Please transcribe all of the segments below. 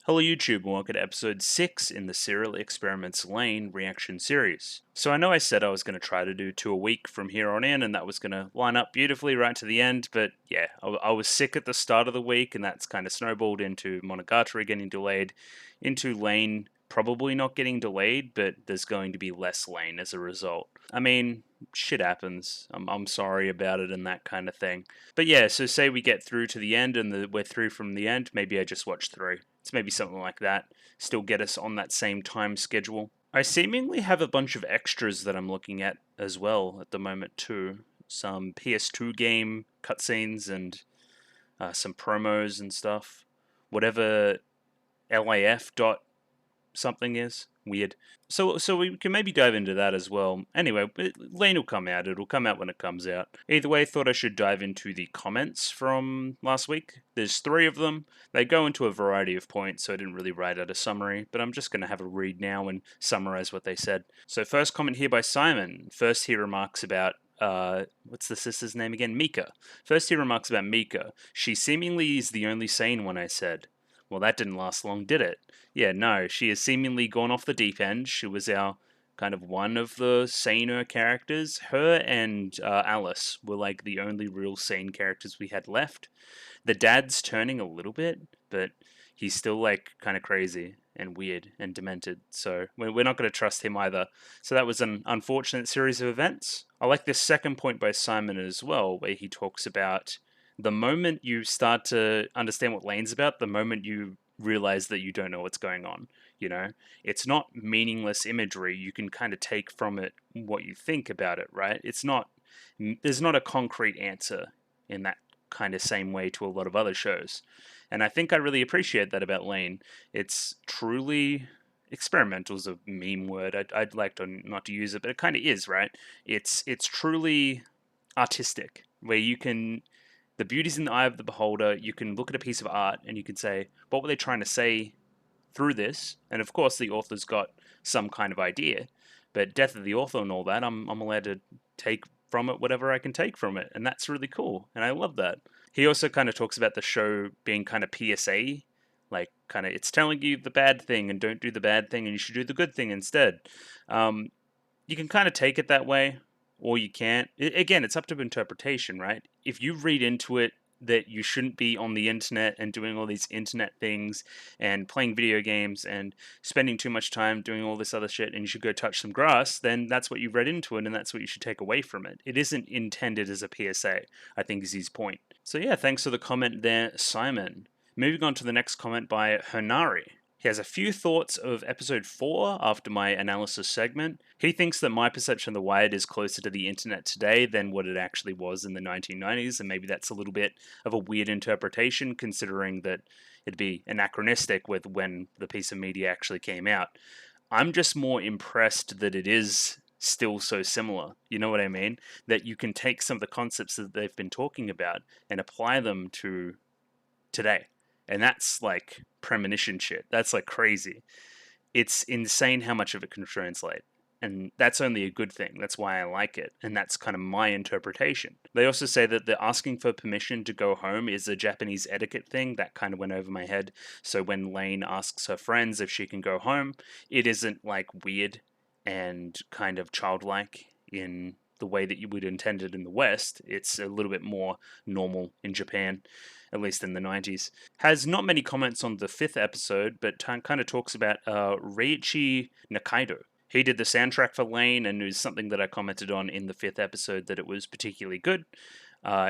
Hello YouTube and welcome to episode 6 in the Serial Experiments Lane reaction series. So I know I said I was going to try to do 2 a week from here on in and that was going to line up beautifully right to the end, but yeah, I was sick at the start of the week and that's kind of snowballed into Monogatari getting delayed, into Lane probably not getting delayed, but there's going to be less Lane as a result. I mean, shit happens. I'm sorry about it and that kind of thing. But yeah, so say we get through to the end and we're through from the end, maybe I just watch 3. It's maybe something like that. Still get us on that same time schedule. I seemingly have a bunch of extras that I'm looking at as well at the moment too. Some PS2 game cutscenes and some promos and stuff. Whatever LAF dot something is. Weird. So we can maybe dive into that as well. Anyway, Lane will come out. It'll come out when it comes out. Either way, I thought I should dive into the comments from last week. There's 3 of them. They go into a variety of points, so I didn't really write out a summary, but I'm just going to have a read now and summarize what they said. So first comment here by Simon. First he remarks about what's the sister's name again? Mika. First he remarks about Mika. She seemingly is the only sane one, I said. Well, that didn't last long, did it? Yeah, no, she has seemingly gone off the deep end. She was our kind of one of the saner characters. Her and Alice were like the only real sane characters we had left. The dad's turning a little bit, but he's still like kind of crazy and weird and demented. So we're not going to trust him either. So that was an unfortunate series of events. I like this second point by Simon as well, where he talks about the moment you start to understand what Lane's about, the moment you realize that you don't know what's going on. You know, it's not meaningless imagery. You can kind of take from it what you think about it, right? There's not a concrete answer in that kind of same way to a lot of other shows. And I think I really appreciate that about Lane. It's truly experimental is a meme word. I'd like to not to use it, but it kind of is, right? It's truly artistic, where you can the beauty's in the eye of the beholder. You can look at a piece of art and you can say, what were they trying to say through this? And of course, the author's got some kind of idea, but death of the author and all that, I'm allowed to take from it whatever I can take from it, and that's really cool, and I love that. He also kind of talks about the show being kind of PSA, like kind of it's telling you the bad thing and don't do the bad thing, and you should do the good thing instead. You can kind of take it that way, or you can't. Again, it's up to interpretation, right? If you read into it that you shouldn't be on the internet and doing all these internet things and playing video games and spending too much time doing all this other shit and you should go touch some grass, then that's what you read into it and that's what you should take away from it. It isn't intended as a PSA, I think is his point. So yeah, thanks for the comment there, Simon. Moving on to the next comment by Honari. He has a few thoughts of episode 4 after my analysis segment. He thinks that my perception of The Wired is closer to the internet today than what it actually was in the 1990s, and maybe that's a little bit of a weird interpretation considering that it'd be anachronistic with when the piece of media actually came out. I'm just more impressed that it is still so similar. You know what I mean? That you can take some of the concepts that they've been talking about and apply them to today. And that's like premonition shit. That's like crazy. It's insane how much of it can translate. And that's only a good thing. That's why I like it. And that's kind of my interpretation. They also say that the asking for permission to go home is a Japanese etiquette thing. That kind of went over my head. So when Lane asks her friends if she can go home, it isn't like weird and kind of childlike in the way that you would intend it in the West. It's a little bit more normal in Japan, at least in the 90s. Has not many comments on the 5th episode, but kind of talks about Reiichi Nakaido. He did the soundtrack for Lane, and it was something that I commented on in the 5th episode that it was particularly good.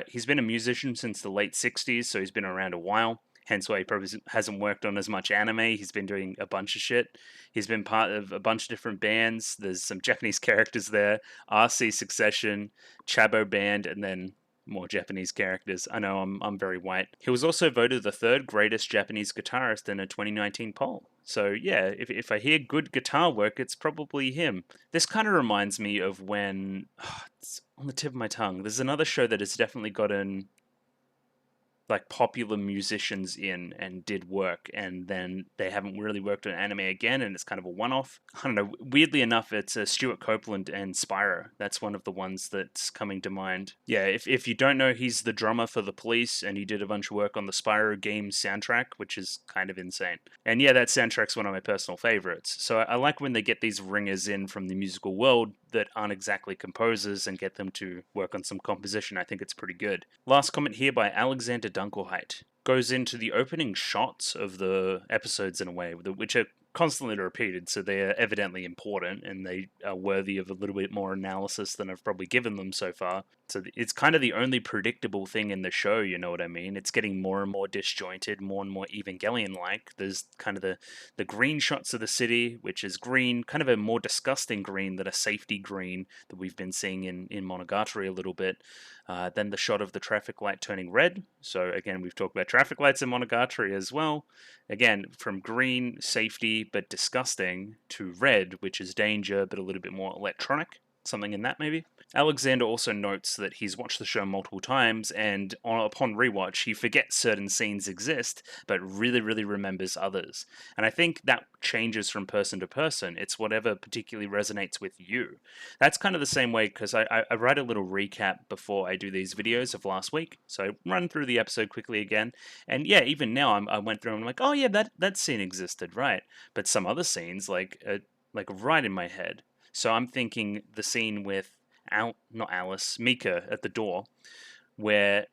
He's been a musician since the late 60s, so he's been around a while. Hence why he probably hasn't worked on as much anime. He's been doing a bunch of shit. He's been part of a bunch of different bands. There's some Japanese characters there. RC Succession, Chabo Band, and then more Japanese characters. I know I'm very white. He was also voted the 3rd greatest Japanese guitarist in a 2019 poll. So yeah, if I hear good guitar work, it's probably him. This kind of reminds me of when... it's on the tip of my tongue. There's another show that has definitely gotten like popular musicians in and did work, and then they haven't really worked on anime again, and it's kind of a one-off. I don't know. Weirdly enough, it's Stuart Copeland and Spyro. That's one of the ones that's coming to mind. Yeah, if you don't know, he's the drummer for The Police, and he did a bunch of work on the Spyro game soundtrack, which is kind of insane. And yeah, that soundtrack's one of my personal favorites. So I like when they get these ringers in from the musical world that aren't exactly composers and get them to work on some composition. I think it's pretty good. Last comment here by Alexander Dunkelheit goes into the opening shots of the episodes in a way, which are constantly repeated, so they are evidently important and they are worthy of a little bit more analysis than I've probably given them so far. So it's kind of the only predictable thing in the show, you know what I mean? It's getting more and more disjointed, more and more Evangelion-like. There's kind of the green shots of the city, which is green, kind of a more disgusting green than a safety green that we've been seeing in Monogatari a little bit. Then the shot of the traffic light turning red. So again, we've talked about traffic lights in Monogatari as well. Again, from green, safety, but disgusting, to red, which is danger, but a little bit more electronic. Something in that, maybe? Alexander also notes that he's watched the show multiple times, and upon rewatch, he forgets certain scenes exist, but really, really remembers others. And I think that changes from person to person. It's whatever particularly resonates with you. That's kind of the same way, because I write a little recap before I do these videos of last week. So I run through the episode quickly again. And yeah, even now I went through and I'm like, oh yeah, that scene existed, right? But some other scenes, like right in my head. So I'm thinking the scene with not Alice, Mika at the door, where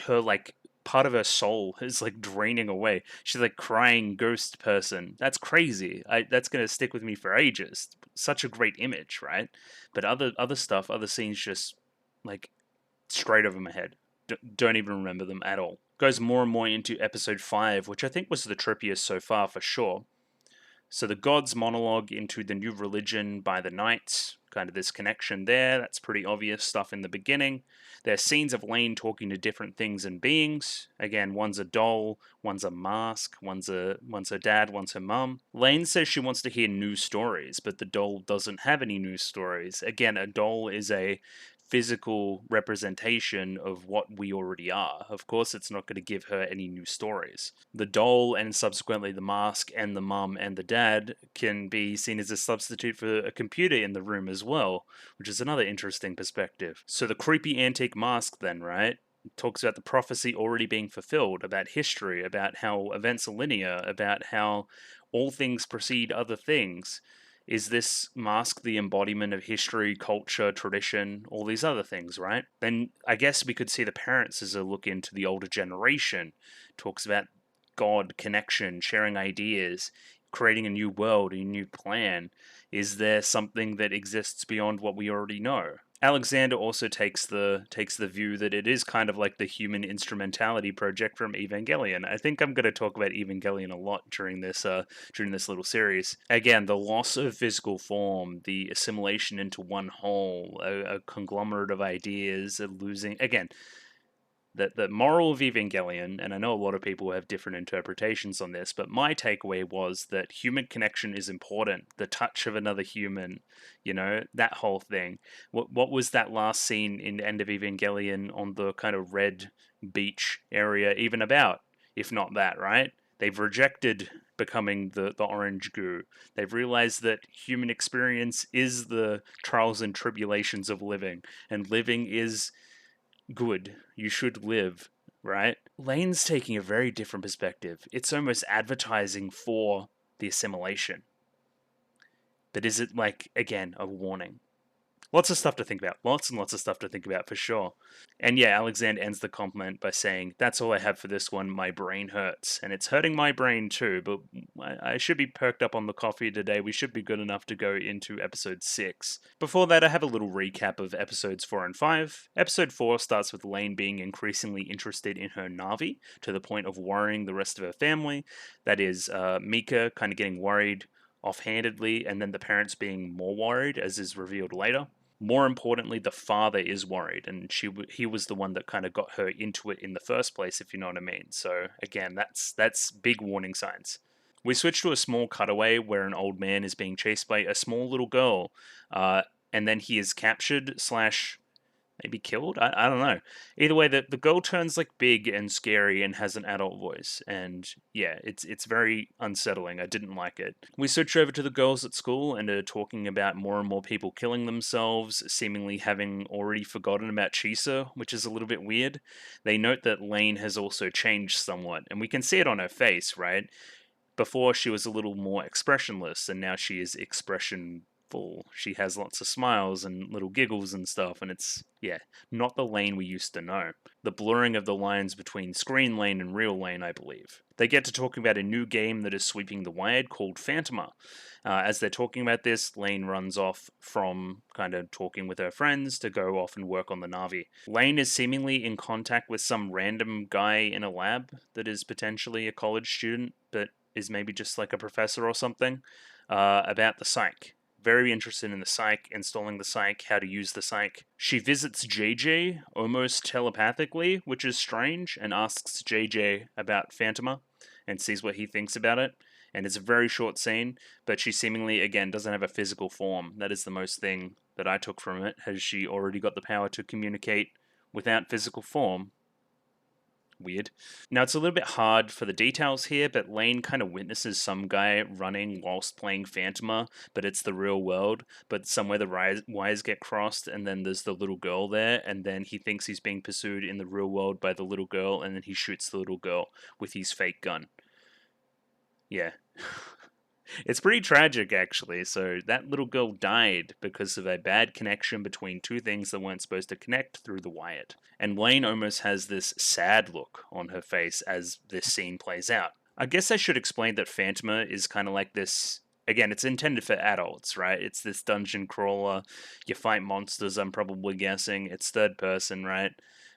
her like part of her soul is like draining away. She's like crying ghost person. That's crazy. That's gonna stick with me for ages. Such a great image, right? But other stuff, other scenes, just like straight over my head. Don't even remember them at all. Goes more and more into episode 5, which I think was the trippiest so far for sure. So the gods monologue into the new religion by the knights, kind of this connection there. That's pretty obvious stuff in the beginning. There's scenes of Lane talking to different things and beings. Again, one's a doll, one's a mask, one's her dad, one's her mum. Lane says she wants to hear new stories, but the doll doesn't have any new stories. Again, a doll is a physical representation of what we already are. Of course, it's not going to give her any new stories. The doll and subsequently the mask and the mum and the dad can be seen as a substitute for a computer in the room as well, which is another interesting perspective. So the creepy antique mask then, right? Talks about the prophecy already being fulfilled, about history, about how events are linear, about how all things precede other things. Is this mask the embodiment of history, culture, tradition, all these other things, right? Then I guess we could see the parents as a look into the older generation. Talks about God, connection, sharing ideas, creating a new world, a new plan. Is there something that exists beyond what we already know? Alexander also takes the view that it is kind of like the human instrumentality project from Evangelion. I think I'm going to talk about Evangelion a lot during this little series. Again, the loss of physical form, the assimilation into one whole, a conglomerate of ideas, losing again. The moral of Evangelion, and I know a lot of people have different interpretations on this, but my takeaway was that human connection is important. The touch of another human, that whole thing. What was that last scene in the end of Evangelion on the kind of red beach area even about, if not that, right? They've rejected becoming the orange goo. They've realized that human experience is the trials and tribulations of living, and living is good. You should live, right? Lane's taking a very different perspective. It's almost advertising for the assimilation. But is it, like, again, a warning? Lots of stuff to think about. Lots and lots of stuff to think about for sure. And yeah, Alexander ends the compliment by saying, "That's all I have for this one. My brain hurts." And it's hurting my brain too, but I should be perked up on the coffee today. We should be good enough to go into episode 6. Before that, I have a little recap of episodes 4 and 5. Episode 4 starts with Lane being increasingly interested in her Na'vi, to the point of worrying the rest of her family. That is, Mika kind of getting worried offhandedly, and then the parents being more worried, as is revealed later. More importantly, the father is worried, and he was the one that kind of got her into it in the first place, if you know what I mean. So again, that's big warning signs. We switch to a small cutaway where an old man is being chased by a small little girl, and then he is captured slash maybe killed. I don't know. Either way, the girl turns like big and scary and has an adult voice, and yeah, it's very unsettling. I didn't like it. We switch over to the girls at school and are talking about more and more people killing themselves, seemingly having already forgotten about Chisa, which is a little bit weird. They note that Lane has also changed somewhat, and we can see it on her face, right? Before she was a little more expressionless, and now she is expressionful. She has lots of smiles and little giggles and stuff, and it's, yeah, not the Lane we used to know. The blurring of the lines between screen Lane and real Lane, I believe. They get to talking about a new game that is sweeping the Wired called Phantoma. As they're talking about this, Lane runs off from kind of talking with her friends to go off and work on the Navi. Lane is seemingly in contact with some random guy in a lab that is potentially a college student, but is maybe just like a professor or something, about the psych. Very interested in the psych, installing the psych, how to use the psych. She visits JJ almost telepathically, which is strange, and asks JJ about Phantoma and sees what he thinks about it. And it's a very short scene, but she seemingly, again, doesn't have a physical form. That is the most thing that I took from it. Has she already got the power to communicate without physical form? Weird. Now, it's a little bit hard for the details here, but Lane kind of witnesses some guy running whilst playing Phantoma, but it's the real world. But somewhere the wires get crossed, and then there's the little girl there, and then he thinks he's being pursued in the real world by the little girl, and then he shoots the little girl with his fake gun. Yeah. It's pretty tragic, actually. So, that little girl died because of a bad connection between two things that weren't supposed to connect through the wired. And Lane almost has this sad look on her face as this scene plays out. I guess I should explain that Phantoma is kind of like this. Again, it's intended for adults, right? It's this dungeon crawler. You fight monsters, I'm probably guessing. It's third person, right?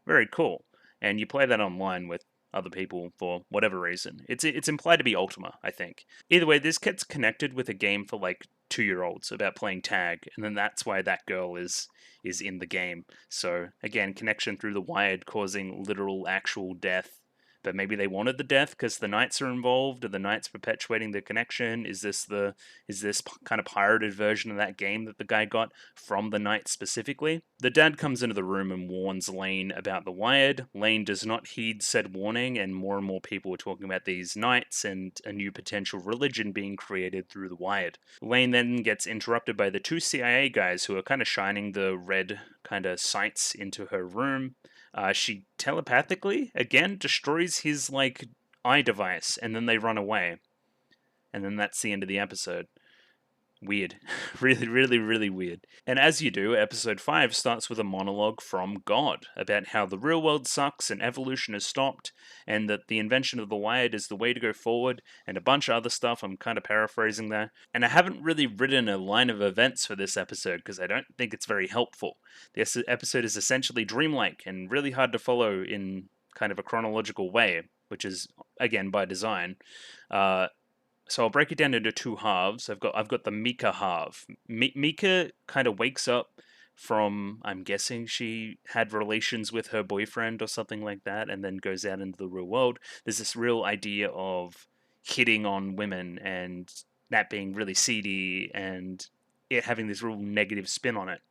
Very cool. And you play that online with other people for whatever reason. It's implied to be Ultima, I think. Either way, this gets connected with a game for like 2-year-olds about playing tag, and then that's why that girl is in the game. So again, connection through the wired causing literal actual death. But maybe they wanted the death because the knights are involved. Are the knights perpetuating the connection? Is this kind of pirated version of that game that the guy got from the knights specifically? The dad comes into the room and warns Lane about the wired. Lane does not heed said warning, and more people are talking about these knights and a new potential religion being created through the wired. Lane then gets interrupted by the two CIA guys who are kind of shining the red kind of sights into her room. She telepathically, again, destroys his, like, eye device, and then they run away. And then that's the end of the episode. Weird. Really, really, really weird. And as you do, episode 5 starts with a monologue from God about how the real world sucks and evolution has stopped, and that the invention of the wired is the way to go forward, and a bunch of other stuff. I'm kind of paraphrasing there. And I haven't really written a line of events for this episode because I don't think it's very helpful. This episode is essentially dreamlike and really hard to follow in kind of a chronological way, which is, again, by design. So I'll break it down into two halves. I've got the Mika half. Mika kind of wakes up from, I'm guessing she had relations with her boyfriend or something like that, and then goes out into the real world. There's this real idea of hitting on women and that being really seedy and it having this real negative spin on it.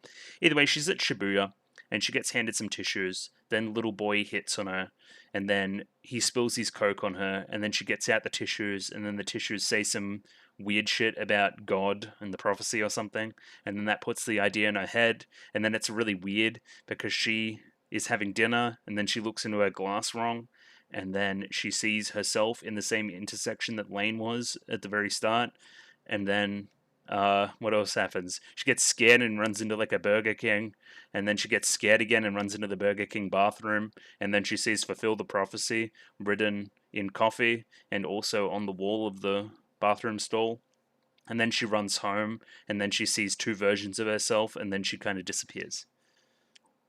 Either way, she's at Shibuya and she gets handed some tissues. Then little boy hits on her, and then he spills his coke on her, and then she gets out the tissues, and then the tissues say some weird shit about God and the prophecy or something, and then that puts the idea in her head, and then it's really weird because she is having dinner, and then she looks into her glass wrong, and then she sees herself in the same intersection that Lane was at the very start, and then what else happens? She gets scared and runs into like a Burger King, and then she gets scared again and runs into the Burger King bathroom, and then she sees "Fulfill the Prophecy" written in coffee and also on the wall of the bathroom stall. And then she runs home, and then she sees two versions of herself, and then she kind of disappears.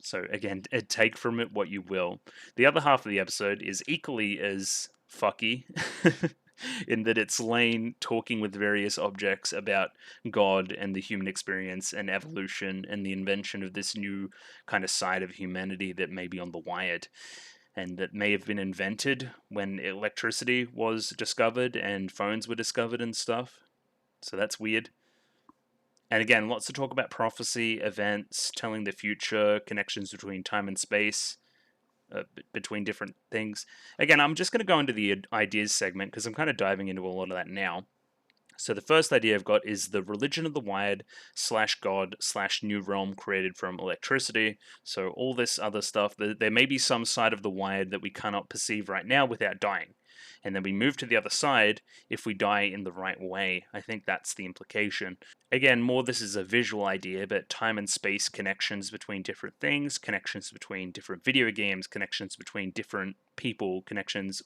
So again, take from it what you will. The other half of the episode is equally as fucky. In that it's Lane talking with various objects about God and the human experience and evolution and the invention of this new kind of side of humanity that may be on the wired and that may have been invented when electricity was discovered and phones were discovered and stuff. So that's weird. And again, lots to talk about prophecy, events, telling the future, connections between time and space, between different things. Again, I'm just going to go into the ideas segment because I'm kind of diving into a lot of that now. So the first idea I've got is the religion of the wired / God / new realm created from electricity. So all this other stuff, there may be some side of the wired that we cannot perceive right now without dying. And then we move to the other side if we die in the right way. I think that's the implication. Again, more this is a visual idea, but time and space connections between different things, connections between different video games, connections between different people, connections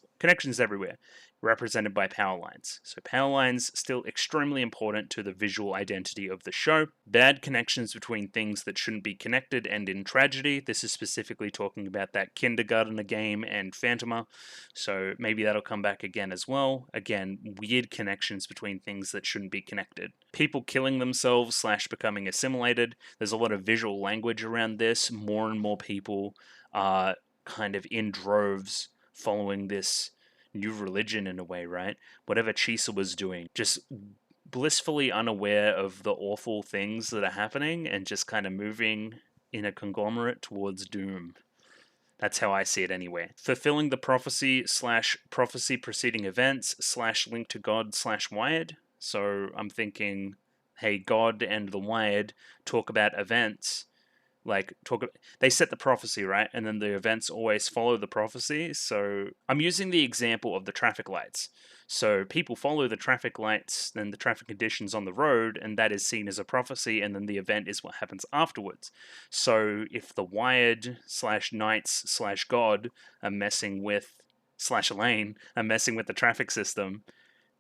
everywhere, represented by power lines. So power lines still extremely important to the visual identity of the show. Bad connections between things that shouldn't be connected end in tragedy. This is specifically talking about that kindergartner game and Phantoma. So maybe that'll come back again as well. Again, weird connections between things that shouldn't be connected. People killing themselves / becoming assimilated. There's a lot of visual language around this. More and more people are kind of in droves following this new religion in a way, right? Whatever Chisa was doing, just blissfully unaware of the awful things that are happening and just kind of moving in a conglomerate towards doom. That's how I see it anyway. Fulfilling the prophecy / prophecy preceding events / link to God / wired. So I'm thinking, hey, God and the wired talk about events. They set the prophecy, right? And then the events always follow the prophecy. So I'm using the example of the traffic lights. So people follow the traffic lights, then the traffic conditions on the road, and that is seen as a prophecy, and then the event is what happens afterwards. So if the wired / knights / God are messing with / Elaine are messing with the traffic system,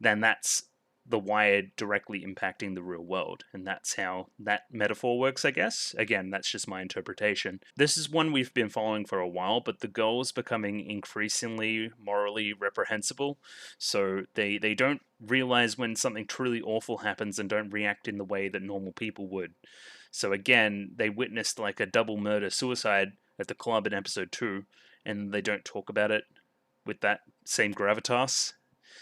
then that's the wired directly impacting the real world. And that's how that metaphor works, I guess. Again, that's just my interpretation. This is one we've been following for a while, but the girl is becoming increasingly morally reprehensible. So they don't realize when something truly awful happens and don't react in the way that normal people would. So again, they witnessed like a double murder suicide at the club in episode 2, and they don't talk about it with that same gravitas.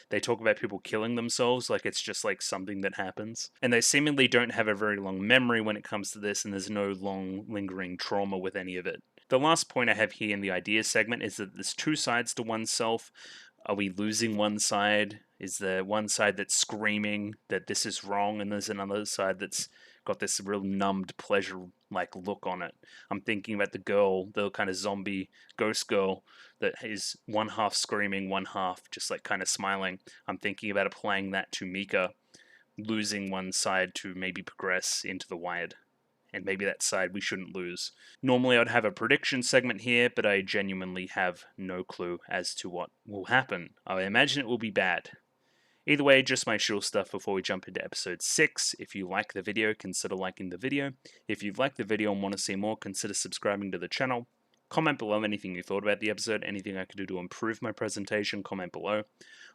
They talk about people killing themselves like it's just like something that happens. And they seemingly don't have a very long memory when it comes to this, and there's no long lingering trauma with any of it. The last point I have here in the ideas segment is that there's two sides to oneself. Are we losing one side? Is there one side that's screaming that this is wrong, and there's another side that's got this real numbed pleasure like look on it? I'm thinking about the girl, the kind of zombie ghost girl that is one half screaming, one half just like kind of smiling. I'm thinking about applying that to Mika, losing one side to maybe progress into the wired. And maybe that side we shouldn't lose. Normally I'd have a prediction segment here, but I genuinely have no clue as to what will happen. I imagine it will be bad. Either way, just my chill stuff before we jump into episode 6. If you like the video, consider liking the video. If you've liked the video and want to see more, consider subscribing to the channel. Comment below anything you thought about the episode, anything I could do to improve my presentation, comment below.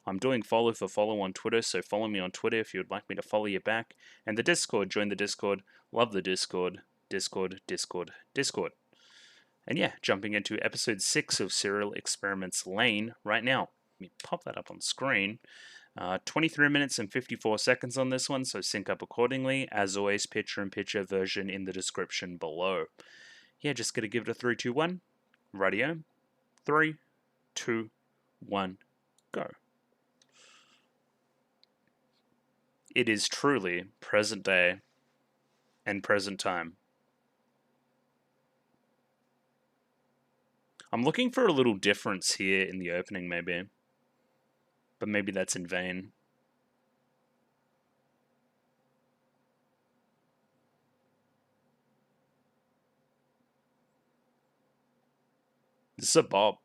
I'm doing follow for follow on Twitter, so follow me on Twitter if you would like me to follow you back. And the Discord, join the Discord. Love the Discord. Discord. And yeah, jumping into episode 6 of Serial Experiments Lain right now. Let me pop that up on screen. 23 minutes and 54 seconds on this one, so sync up accordingly. As always, picture-in-picture version in the description below. Yeah, just gonna give it a 3, 2, 1. Radio. 3, 2, 1, go. It is truly present day and present time. I'm looking for a little difference here in the opening, maybe. But maybe that's in vain. This is a bop.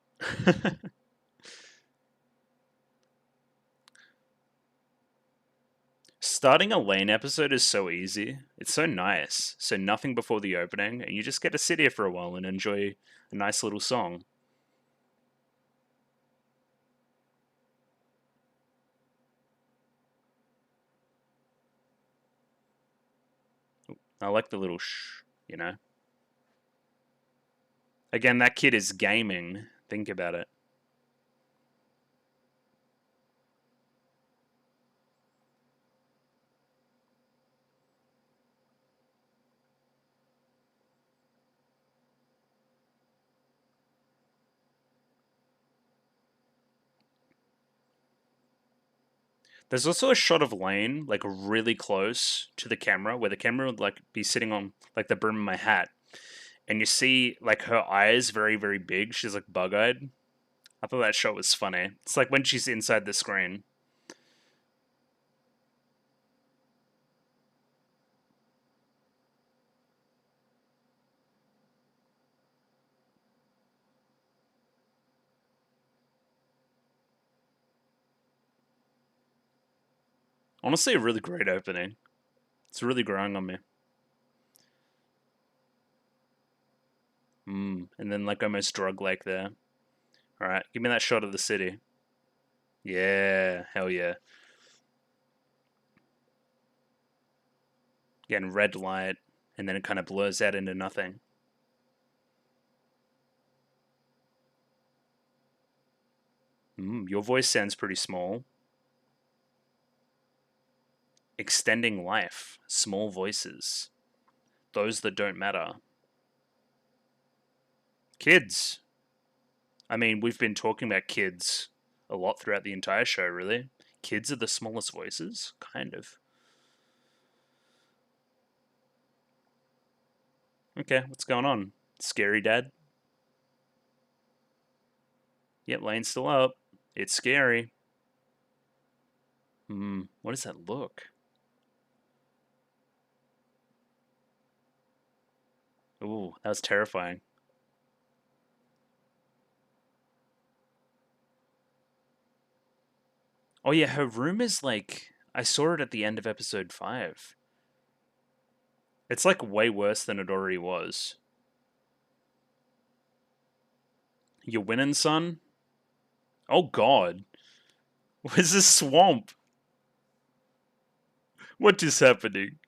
Starting a Lain episode is so easy. It's so nice. So nothing before the opening, and you just get to sit here for a while and enjoy a nice little song. I like the little shh, you know? Again, that kid is gaming. Think about it. There's also a shot of Lane, like, really close to the camera, where the camera would, like, be sitting on, like, the brim of my hat. And you see, like, her eyes very, very big. She's, like, bug-eyed. I thought that shot was funny. It's like when she's inside the screen. Honestly, a really great opening. It's really growing on me. And then, like, almost drug-like there. Alright, give me that shot of the city. Yeah, hell yeah. Getting red light, and then it kind of blurs out into nothing. Your voice sounds pretty small. Extending life. Small voices. Those that don't matter. Kids. I mean, we've been talking about kids a lot throughout the entire show, really. Kids are the smallest voices? Kind of. Okay, what's going on? Scary dad? Yep, Lane's still up. It's scary. What does that look? Ooh, that was terrifying. Oh yeah, her room is like... I saw it at the end of episode 5. It's like way worse than it already was. You winning, son? Oh god. Where's this swamp? What is happening?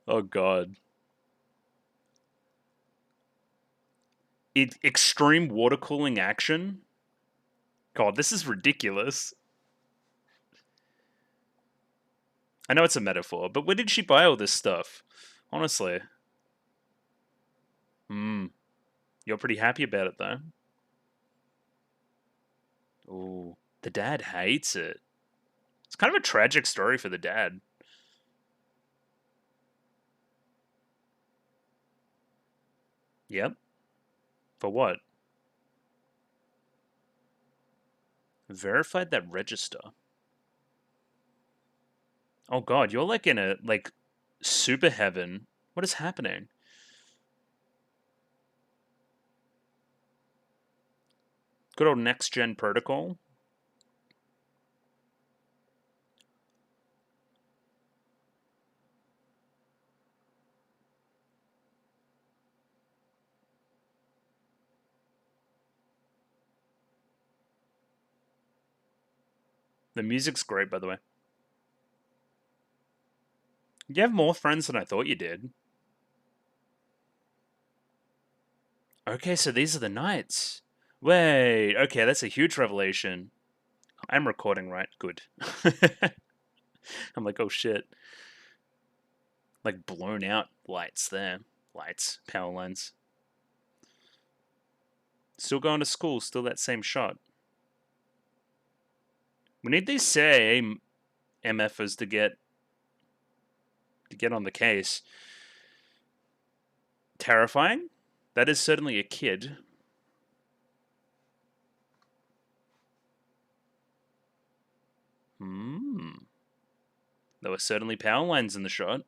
Oh god. Extreme water cooling action? God, this is ridiculous. I know it's a metaphor, but where did she buy all this stuff? Honestly. You're pretty happy about it, though. Ooh. The dad hates it. It's kind of a tragic story for the dad. Yep. For what? Verified that register. Oh god, you're like in a, like, super heaven. What is happening? Good old next gen protocol. The music's great, by the way. You have more friends than I thought you did. Okay, so these are the knights. Wait, okay, that's a huge revelation. I'm recording, right? Good. I'm like, oh shit. Like blown out lights there. Lights, power lines. Still going to school, still that same shot. We need these CIA MFers to get on the case. Terrifying? That is certainly a kid. There were certainly power lines in the shot.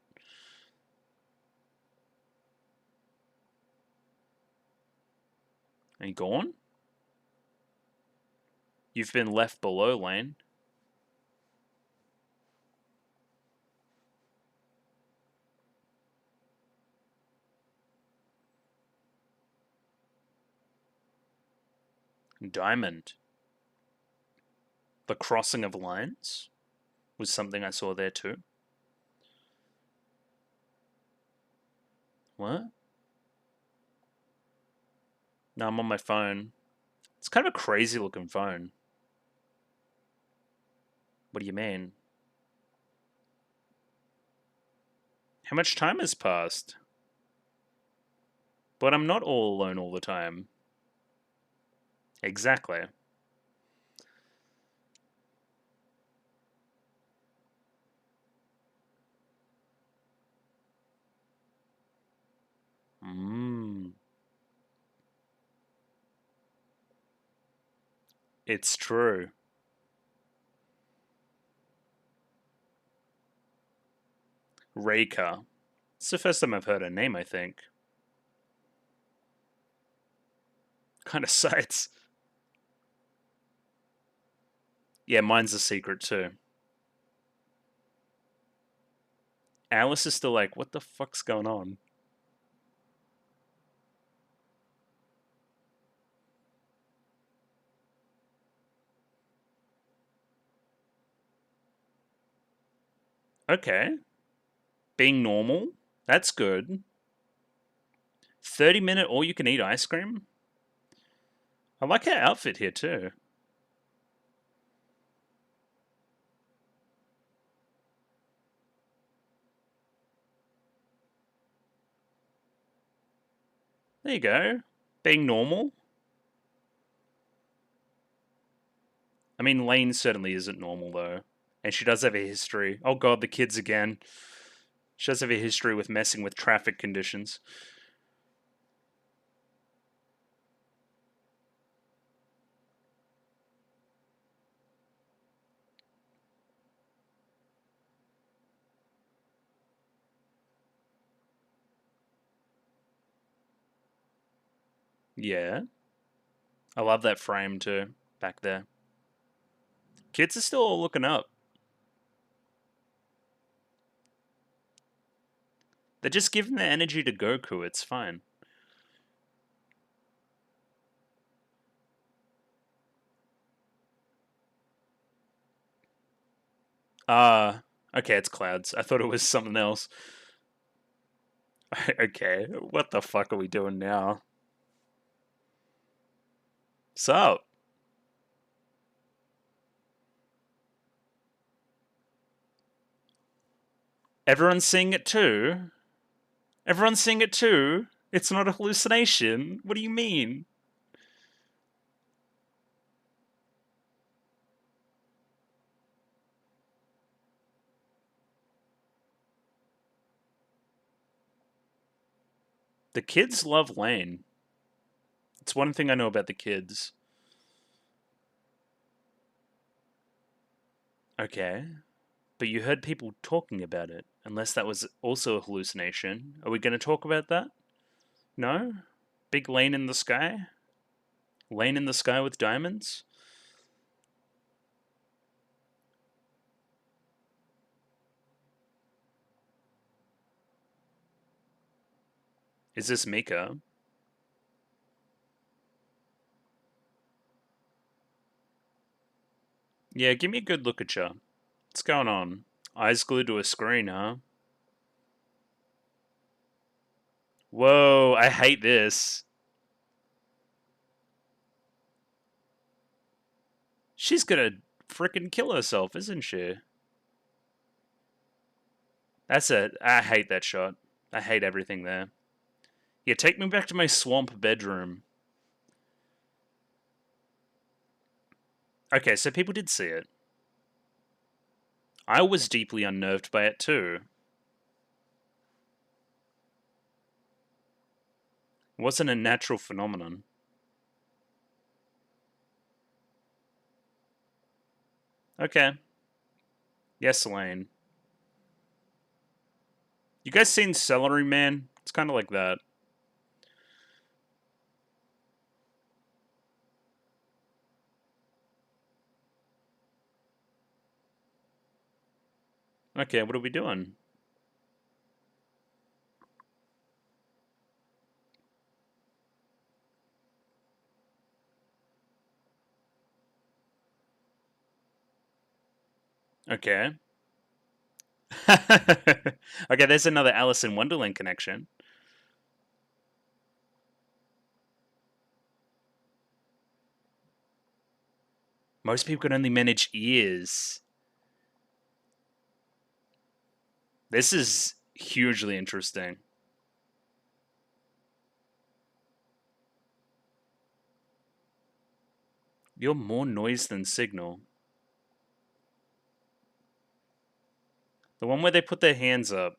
Are you gone? You've been left below, Lane. Diamond. The crossing of lines was something I saw there too. What? No, I'm on my phone. It's kind of a crazy looking phone. What do you mean? How much time has passed? But I'm not all alone all the time. Exactly. It's true. Reika. It's the first time I've heard her name, I think. Kind of sights. Yeah, mine's a secret too. Alice is still like, what the fuck's going on? Okay. Being normal? That's good. 30-minute all you can eat ice cream? I like her outfit here too. There you go. Being normal? I mean, Lane certainly isn't normal though. And she does have a history. Oh god, the kids again. She does have a history with messing with traffic conditions. Yeah. I love that frame too, back there. Kids are still all looking up. They're just giving their energy to Goku, it's fine. Uh, okay, it's clouds. I thought it was something else. Okay, what the fuck are we doing now? Sup? Everyone's seeing it too? Everyone's seeing it too? It's not a hallucination? What do you mean? The kids love Lane. It's one thing I know about the kids. Okay. But you heard people talking about it, unless that was also a hallucination. Are we going to talk about that? No? Big Lane in the sky? Lane in the sky with diamonds? Is this Mika? Yeah, give me a good look at you. What's going on? Eyes glued to a screen, huh? Whoa, I hate this. She's gonna frickin' kill herself, isn't she? That's it. I hate that shot. I hate everything there. Yeah, take me back to my swamp bedroom. Okay, so people did see it. I was deeply unnerved by it too. It wasn't a natural phenomenon. Okay. Yes, Elaine. You guys seen Celery Man? It's kind of like that. Okay, what are we doing? Okay. Okay, there's another Alice in Wonderland connection. Most people can only manage ears. This is hugely interesting. You're more noise than signal. The one where they put their hands up.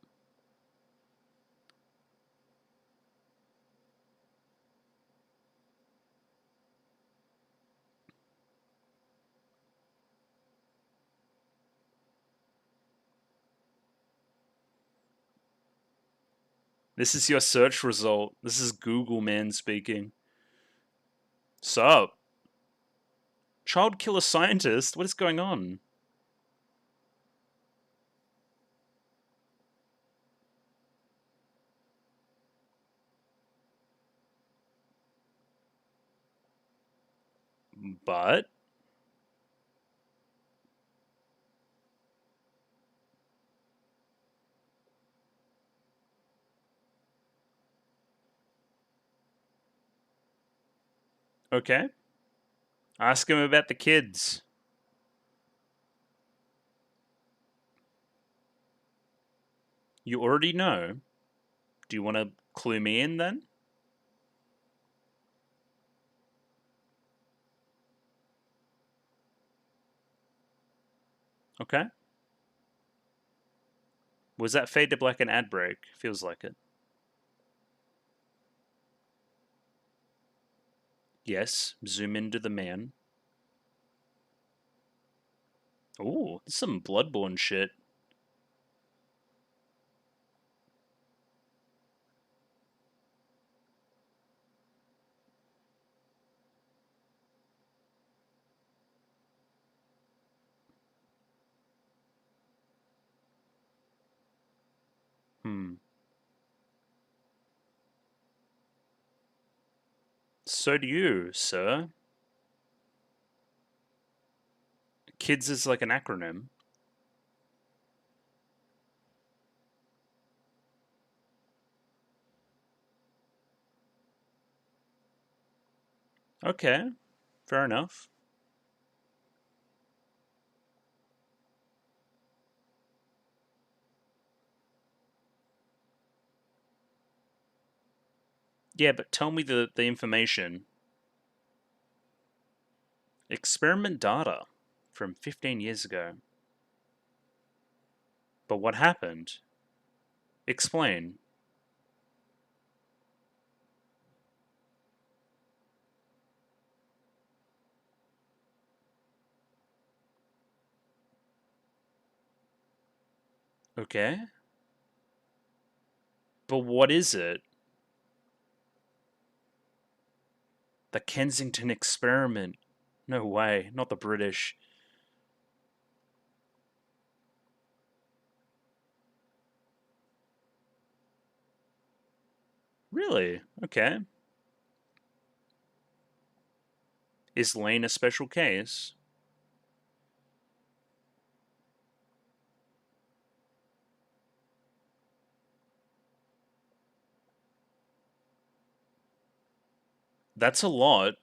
This is your search result. This is Google man speaking. Sup? Child killer scientist? What is going on? But okay. Ask him about the kids. You already know. Do you want to clue me in then? Okay. Was that fade to black an ad break? Feels like it. Yes. Zoom into the man. Ooh, this is some Bloodborne shit. Hmm. So do you, sir. Kids is like an acronym. Okay. Fair enough. Yeah, but tell me the information. Experiment data from 15 years ago. But what happened? Explain. Okay. But what is it? The Kensington experiment. No way. Not the British. Really? Okay. Is Lane a special case? That's a lot.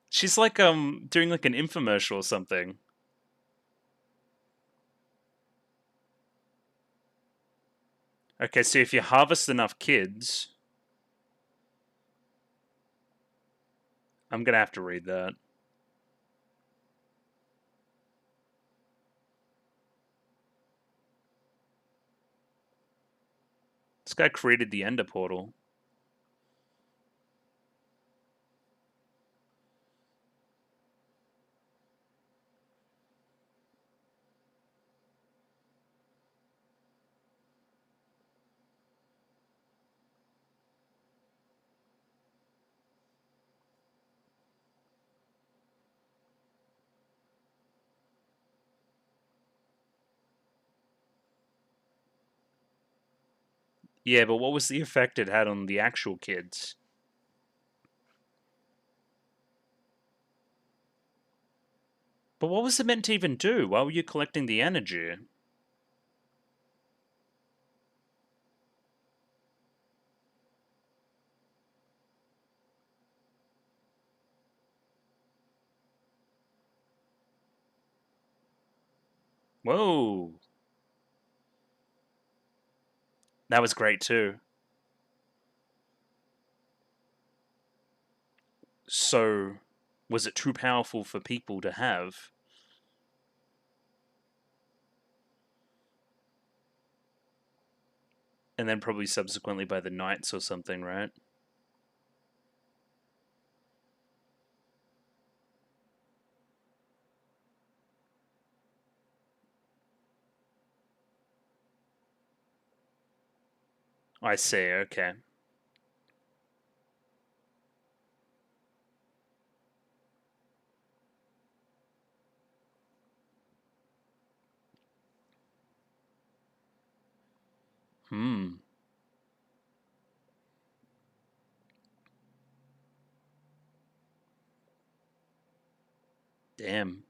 She's like doing like an infomercial or something. Okay, so if you harvest enough kids, I'm gonna have to read that. This guy created the Ender portal. Yeah, but what was the effect it had on the actual kids? But what was it meant to even do? Why were you collecting the energy? Whoa. That was great too. So, was it too powerful for people to have? And then probably subsequently by the knights or something, right? I see, okay. Hmm. Damn.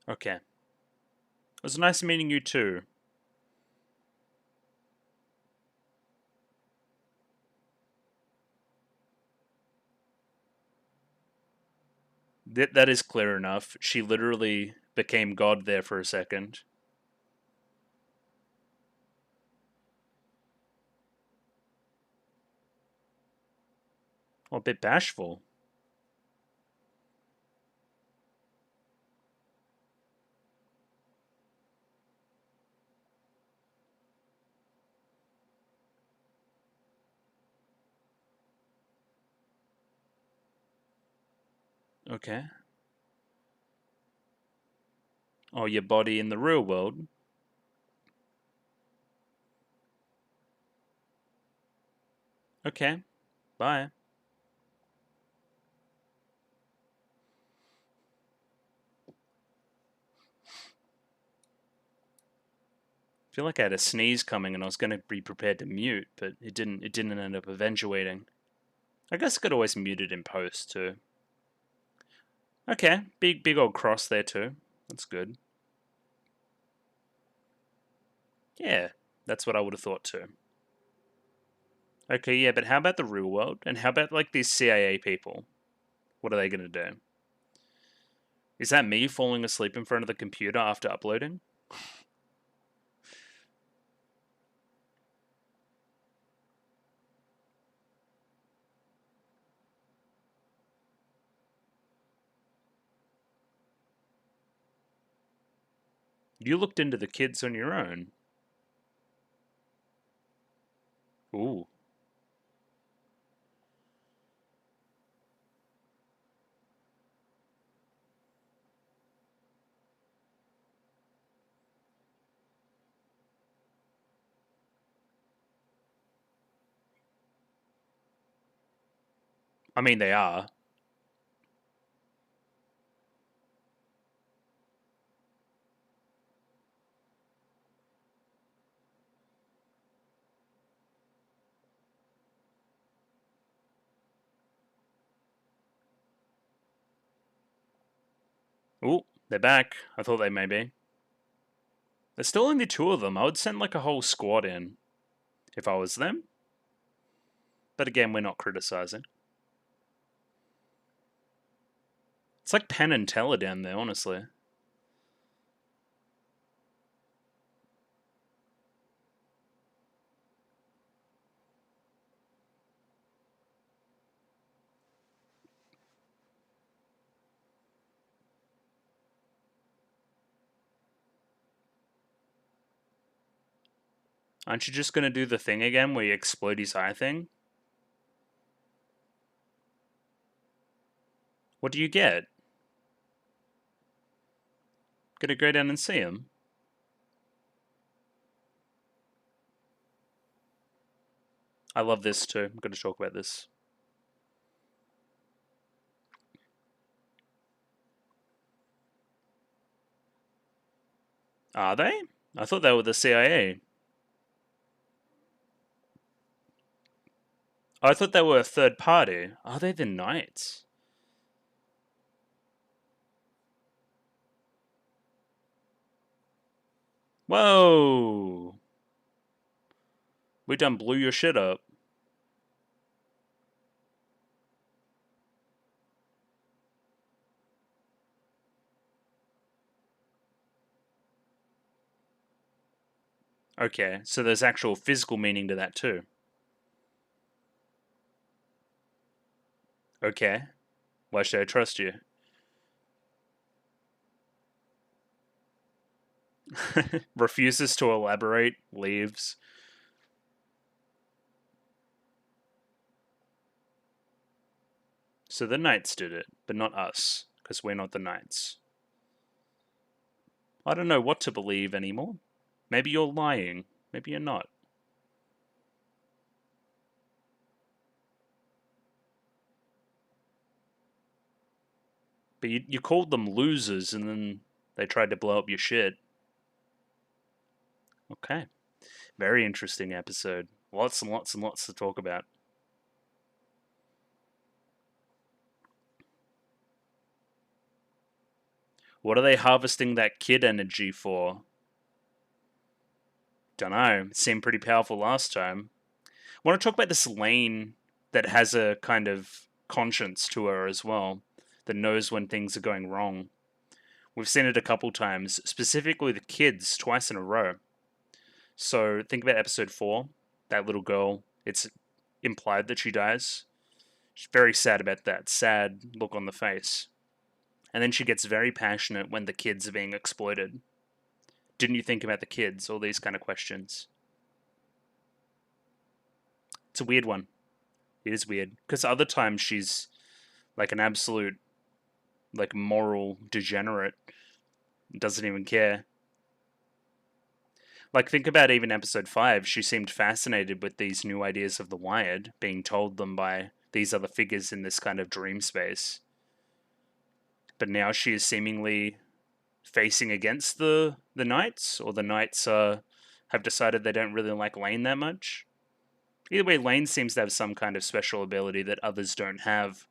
Okay. It was nice meeting you too. That is clear enough. She literally became God there for a second. Oh, a bit bashful. Okay. Oh, your body in the real world. Okay. Bye. I feel like I had a sneeze coming and I was gonna be prepared to mute, but it didn't. It didn't end up eventuating. I guess I could always mute it in post too. Okay, big old cross there too. That's good. Yeah, that's what I would have thought too. Okay, yeah, but how about the real world? And how about like these CIA people? What are they gonna do? Is that me falling asleep in front of the computer after uploading? You looked into the kids on your own. Ooh. I mean, they are. Ooh, they're back. I thought they may be. There's still only two of them. I would send like a whole squad in if I was them. But again, we're not criticizing. It's like Penn and Teller down there, honestly. Aren't you just gonna do the thing again where you explode his eye thing? What do you get? Gonna go down and see him? I love this too. I'm gonna talk about this. Are they? I thought they were the CIA. I thought they were a third party. Are they the Knights? Whoa! We done blew your shit up. Okay, so there's actual physical meaning to that too. Okay. Why should I trust you? Refuses to elaborate, leaves. So the knights did it, but not us, because we're not the knights. I don't know what to believe anymore. Maybe you're lying. Maybe you're not. But you called them losers and then they tried to blow up your shit. Okay. Very interesting episode. Lots and lots and lots to talk about. What are they harvesting that kid energy for? Dunno. It seemed pretty powerful last time. I want to talk about this Lane that has a kind of conscience to her as well, that knows when things are going wrong. We've seen it a couple times, specifically the kids, twice in a row. So think about episode 4, that little girl. It's implied that she dies. She's very sad about that, sad look on the face. And then she gets very passionate when the kids are being exploited. Didn't you think about the kids? All these kind of questions. It's a weird one. It is weird. Because other times she's like an absolute, like, moral degenerate. Doesn't even care. Like, think about even episode 5. She seemed fascinated with these new ideas of the Wired, being told them by these other figures in this kind of dream space. But now she is seemingly facing against the Knights, or the Knights have decided they don't really like Lane that much. Either way, Lane seems to have some kind of special ability that others don't have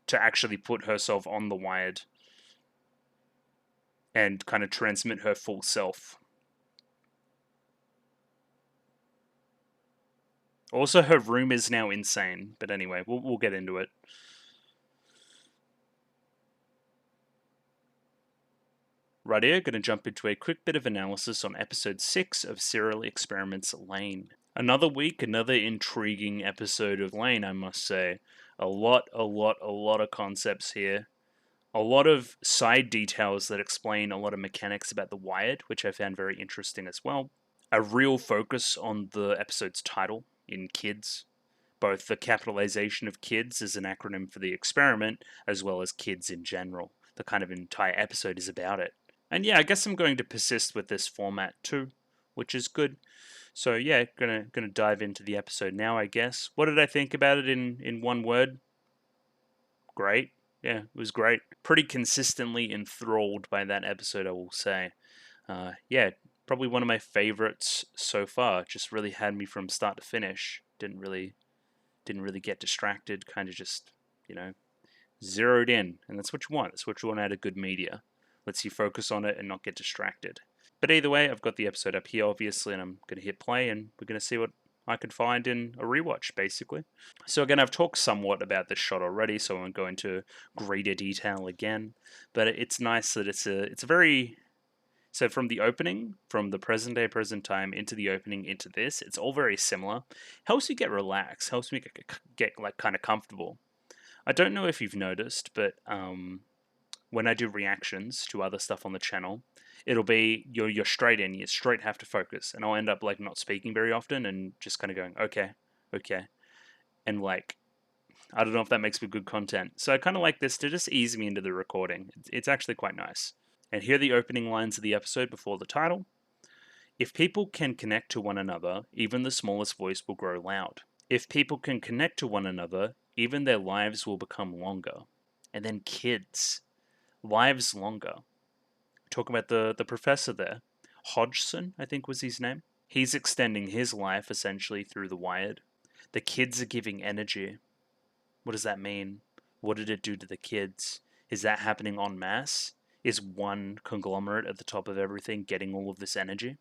to actually put herself on the Wired and kind of transmit her full self. Also, her room is now insane, but anyway, we'll get into it. Right here, going to jump into a quick bit of analysis on episode 6 of Serial Experiments Lane. Another week, another intriguing episode of Lane, I must say. A lot of concepts here. A lot of side details that explain a lot of mechanics about the Wired, which I found very interesting as well. A real focus on the episode's title, in kids. Both the capitalization of kids as an acronym for the experiment, as well as kids in general. The kind of entire episode is about it. And yeah, I guess I'm going to persist with this format too, which is good. So yeah, gonna dive into the episode now, I guess. What did I think about it in one word? Great. Yeah, it was great. Pretty consistently enthralled by that episode, I will say. Yeah, probably one of my favorites so far. Just really had me from start to finish. Didn't really get distracted. Kind of just, zeroed in, and that's what you want. That's what you want out of good media. Lets you focus on it and not get distracted. But either way, I've got the episode up here, obviously, and I'm going to hit play, and we're going to see what I could find in a rewatch, basically. So again, I've talked somewhat about this shot already, so I won't go into greater detail again. But it's nice that it's a very... So from the opening, from the present day, present time, into the opening, into this, it's all very similar. Helps you get relaxed, helps me get like kind of comfortable. I don't know if you've noticed, but when I do reactions to other stuff on the channel, it'll be you're straight in, you straight have to focus, and I'll end up like not speaking very often and just kind of going okay, and like I don't know if that makes for good content. So I kind of like this to just ease me into the recording. It's actually quite nice. And here are the opening lines of the episode before the title. If people can connect to one another, even the smallest voice will grow loud. If people can connect to one another, even their lives will become longer. And then kids. Lives longer. Talking about the professor there. Hodgson, I think was his name. He's extending his life essentially through the Wired. The kids are giving energy. What does that mean? What did it do to the kids? Is that happening en masse? Is one conglomerate at the top of everything getting all of this energy?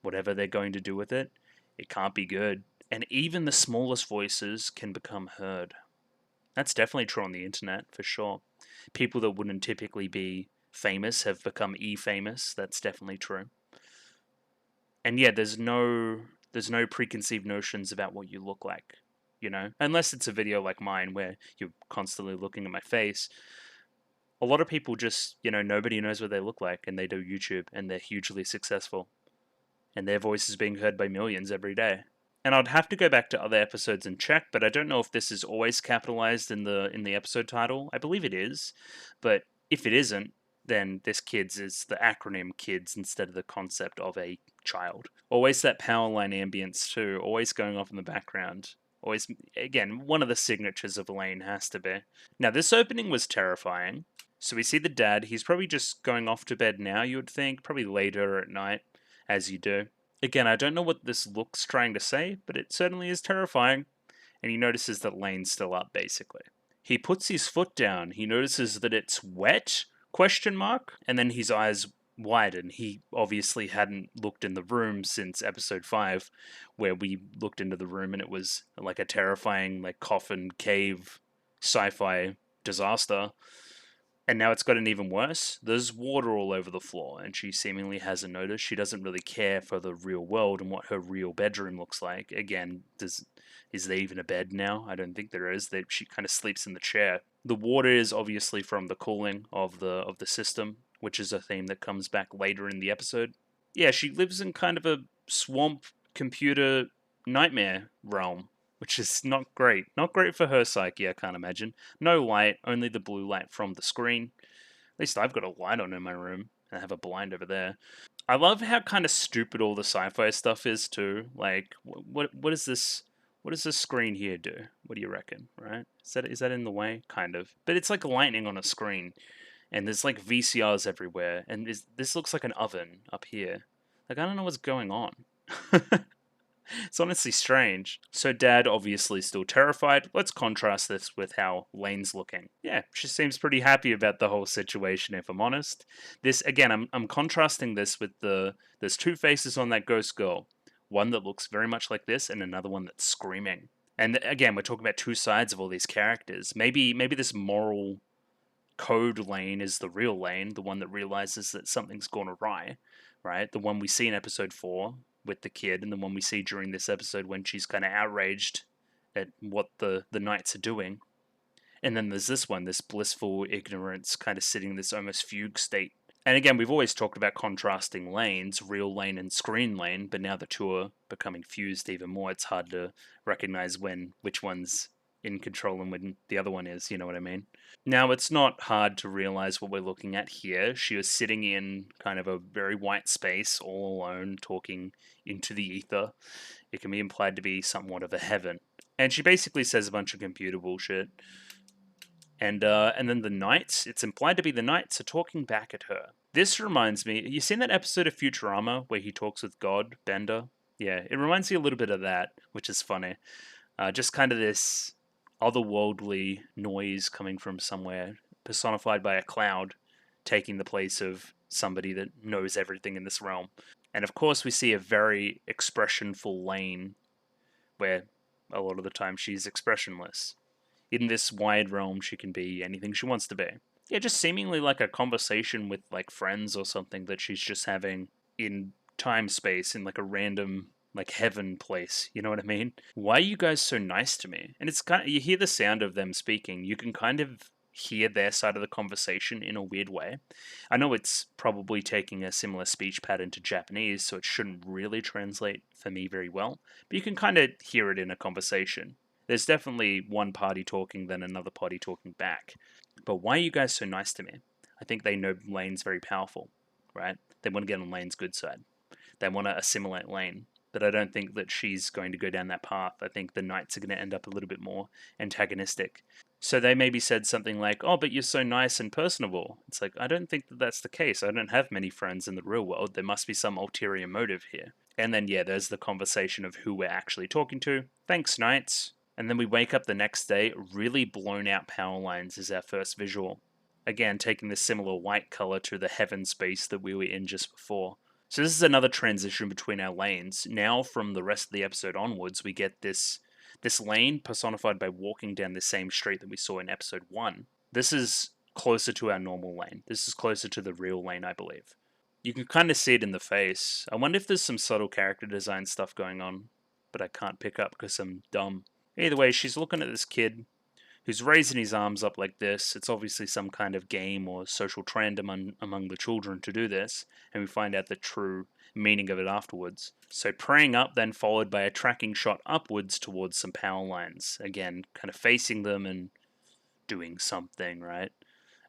Whatever they're going to do with it, it can't be good. And even the smallest voices can become heard. That's definitely true on the internet, for sure. People that wouldn't typically be famous have become e-famous. That's definitely true. And yeah, there's no preconceived notions about what you look like, unless it's a video like mine where you're constantly looking at my face. A lot of people just, nobody knows what they look like, and they do YouTube, and they're hugely successful, and their voice is being heard by millions every day. And I'd have to go back to other episodes and check, but I don't know if this is always capitalized in the episode title. I believe it is, but if it isn't, then this kids is the acronym kids instead of the concept of a child. Always that power line ambience too, always going off in the background. Always, again, one of the signatures of Lane has to be. Now, this opening was terrifying. So we see the dad. He's probably just going off to bed now, you would think, probably later at night, as you do. Again, I don't know what this look's trying to say, but it certainly is terrifying. And he notices that Lane's still up, basically. He puts his foot down. He notices that it's wet, question mark, and then his eyes widen. He obviously hadn't looked in the room since episode 5, where we looked into the room and it was like a terrifying, like, coffin cave sci-fi disaster. And now it's gotten even worse. There's water all over the floor, and she seemingly hasn't noticed. She doesn't really care for the real world and what her real bedroom looks like. Again, is there even a bed now? I don't think there is. She kind of sleeps in the chair. The water is obviously from the cooling of the system, which is a theme that comes back later in the episode. Yeah, she lives in kind of a swamp computer nightmare realm, which is not great. Not great for her psyche, I can't imagine. No light, only the blue light from the screen. At least I've got a light on in my room, and I have a blind over there. I love how kind of stupid all the sci-fi stuff is too. Like, what is this? What does this screen here do? What do you reckon? Right? Is that in the way? Kind of. But it's like lightning on a screen, and there's like VCRs everywhere, and this looks like an oven up here. Like, I don't know what's going on. It's honestly strange. So Dad obviously still terrified. Let's contrast this with how Lane's looking. Yeah, she seems pretty happy about the whole situation, if I'm honest. This, again, I'm contrasting this with there's two faces on that ghost girl. One that looks very much like this, and another one that's screaming. And again, we're talking about two sides of all these characters. Maybe this moral code Lane is the real Lane, the one that realizes that something's gone awry, right? The one we see in episode 4 with the kid, and the one we see during this episode when she's kind of outraged at what the knights are doing. And then there's this one, this blissful ignorance, kind of sitting in this almost fugue state. And again, we've always talked about contrasting lanes, real Lane and screen Lane, but now the two are becoming fused even more. It's hard to recognize which one's in control and when the other one is, you know what I mean? Now, it's not hard to realize what we're looking at here. She was sitting in kind of a very white space, all alone, talking into the ether. It can be implied to be somewhat of a heaven. And she basically says a bunch of computer bullshit. And then the knights, it's implied to be the knights, are talking back at her. This reminds me, you seen that episode of Futurama where he talks with God, Bender? Yeah, it reminds me a little bit of that, which is funny. Just kind of this otherworldly noise coming from somewhere, personified by a cloud, taking the place of somebody that knows everything in this realm. And of course, we see a very expressionful Lane, where a lot of the time she's expressionless. In this wide realm, she can be anything she wants to be. Yeah, just seemingly like a conversation with like friends or something that she's just having in time space in like a random like heaven place, you know what I mean? Why are you guys so nice to me? And it's kind of, you hear the sound of them speaking, you can kind of hear their side of the conversation in a weird way. I know it's probably taking a similar speech pattern to Japanese, so it shouldn't really translate for me very well, but you can kind of hear it in a conversation. There's definitely one party talking, then another party talking back. But why are you guys so nice to me? I think they know Lane's very powerful, right? They want to get on Lane's good side. They want to assimilate Lane. But I don't think that she's going to go down that path. I think the knights are going to end up a little bit more antagonistic. So they maybe said something like, oh, but you're so nice and personable. It's like, I don't think that that's the case. I don't have many friends in the real world. There must be some ulterior motive here. And then, yeah, there's the conversation of who we're actually talking to. Thanks, knights. And then we wake up the next day, really blown out power lines is our first visual. Again, taking the similar white color to the heaven space that we were in just before. So this is another transition between our lanes. Now, from the rest of the episode onwards, we get this lane personified by walking down the same street that we saw in episode 1. This is closer to our normal lane. This is closer to the real lane, I believe. You can kind of see it in the face. I wonder if there's some subtle character design stuff going on, but I can't pick up because I'm dumb. Either way, she's looking at this kid. who's raising his arms up like this. It's obviously some kind of game or social trend among the children to do this, and we find out the true meaning of it afterwards. So praying up, then followed by a tracking shot upwards towards some power lines. Again, kind of facing them and doing something, right?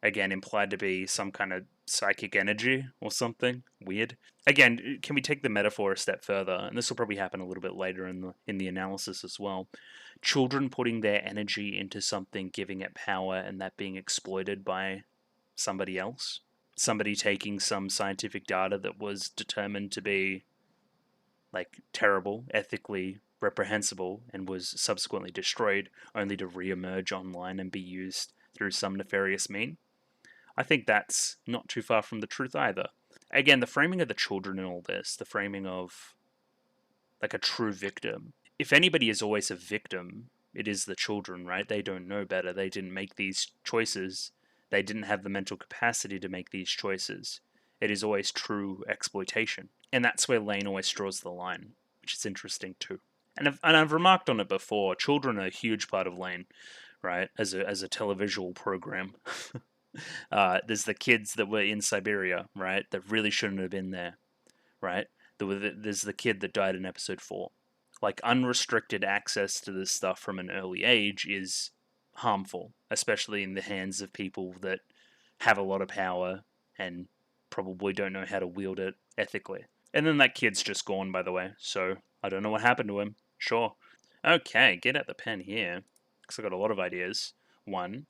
Again, implied to be some kind of psychic energy or something weird. Again, can we take the metaphor a step further? And this will probably happen a little bit later in the analysis as well. Children putting their energy into something, giving it power, and that being exploited by somebody else. Somebody taking some scientific data that was determined to be like terrible, ethically reprehensible, and was subsequently destroyed, only to re-emerge online and be used through some nefarious mean. I think that's not too far from the truth either. Again, the framing of the children in all this, the framing of like a true victim. If anybody is always a victim, it is the children, right? They don't know better. They didn't make these choices. They didn't have the mental capacity to make these choices. It is always true exploitation. And that's where Lane always draws the line, which is interesting too. And I've remarked on it before, children are a huge part of Lane, right? As a televisual program. There's the kids that were in Siberia, right? That really shouldn't have been there, right? There's the kid that died in episode 4. Like, unrestricted access to this stuff from an early age is harmful, especially in the hands of people that have a lot of power and probably don't know how to wield it ethically. And then that kid's just gone, by the way, so I don't know what happened to him. Sure. Okay, get out the pen here, because I've got a lot of ideas. One,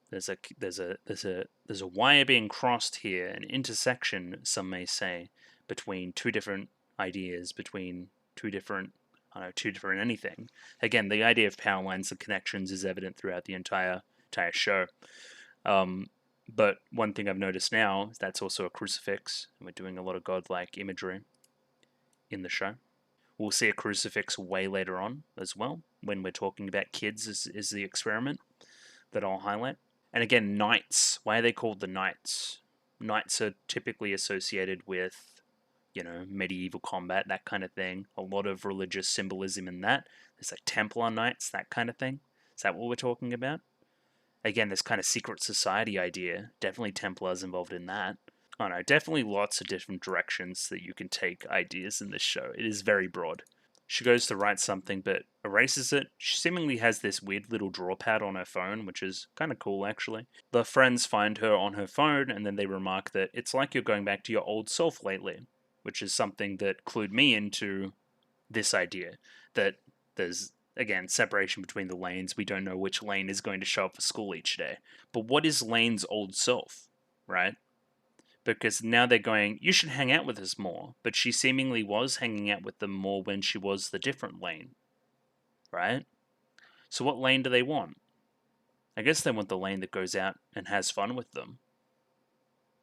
there's a wire being crossed here, an intersection, some may say, between two different ideas, between two different anything. Again, the idea of power lines and connections is evident throughout the entire show. But one thing I've noticed now is that's also a crucifix, and we're doing a lot of godlike imagery in the show. We'll see a crucifix way later on as well, when we're talking about kids is the experiment that I'll highlight. And again, knights. Why are they called the knights? Knights are typically associated with, medieval combat, that kind of thing. A lot of religious symbolism in that. There's like Templar knights, that kind of thing. Is that what we're talking about? Again, this kind of secret society idea. Definitely Templars involved in that. I don't know, definitely lots of different directions that you can take ideas in this show. It is very broad. She goes to write something but erases it. She seemingly has this weird little draw pad on her phone, which is kind of cool actually. The friends find her on her phone and then they remark that it's like you're going back to your old self lately, which is something that clued me into this idea that there's, again, separation between the lanes. We don't know which lane is going to show up for school each day. But what is Lane's old self, right? Because now they're going, you should hang out with us more. But she seemingly was hanging out with them more when she was the different Lane, right? So what lane do they want? I guess they want the lane that goes out and has fun with them,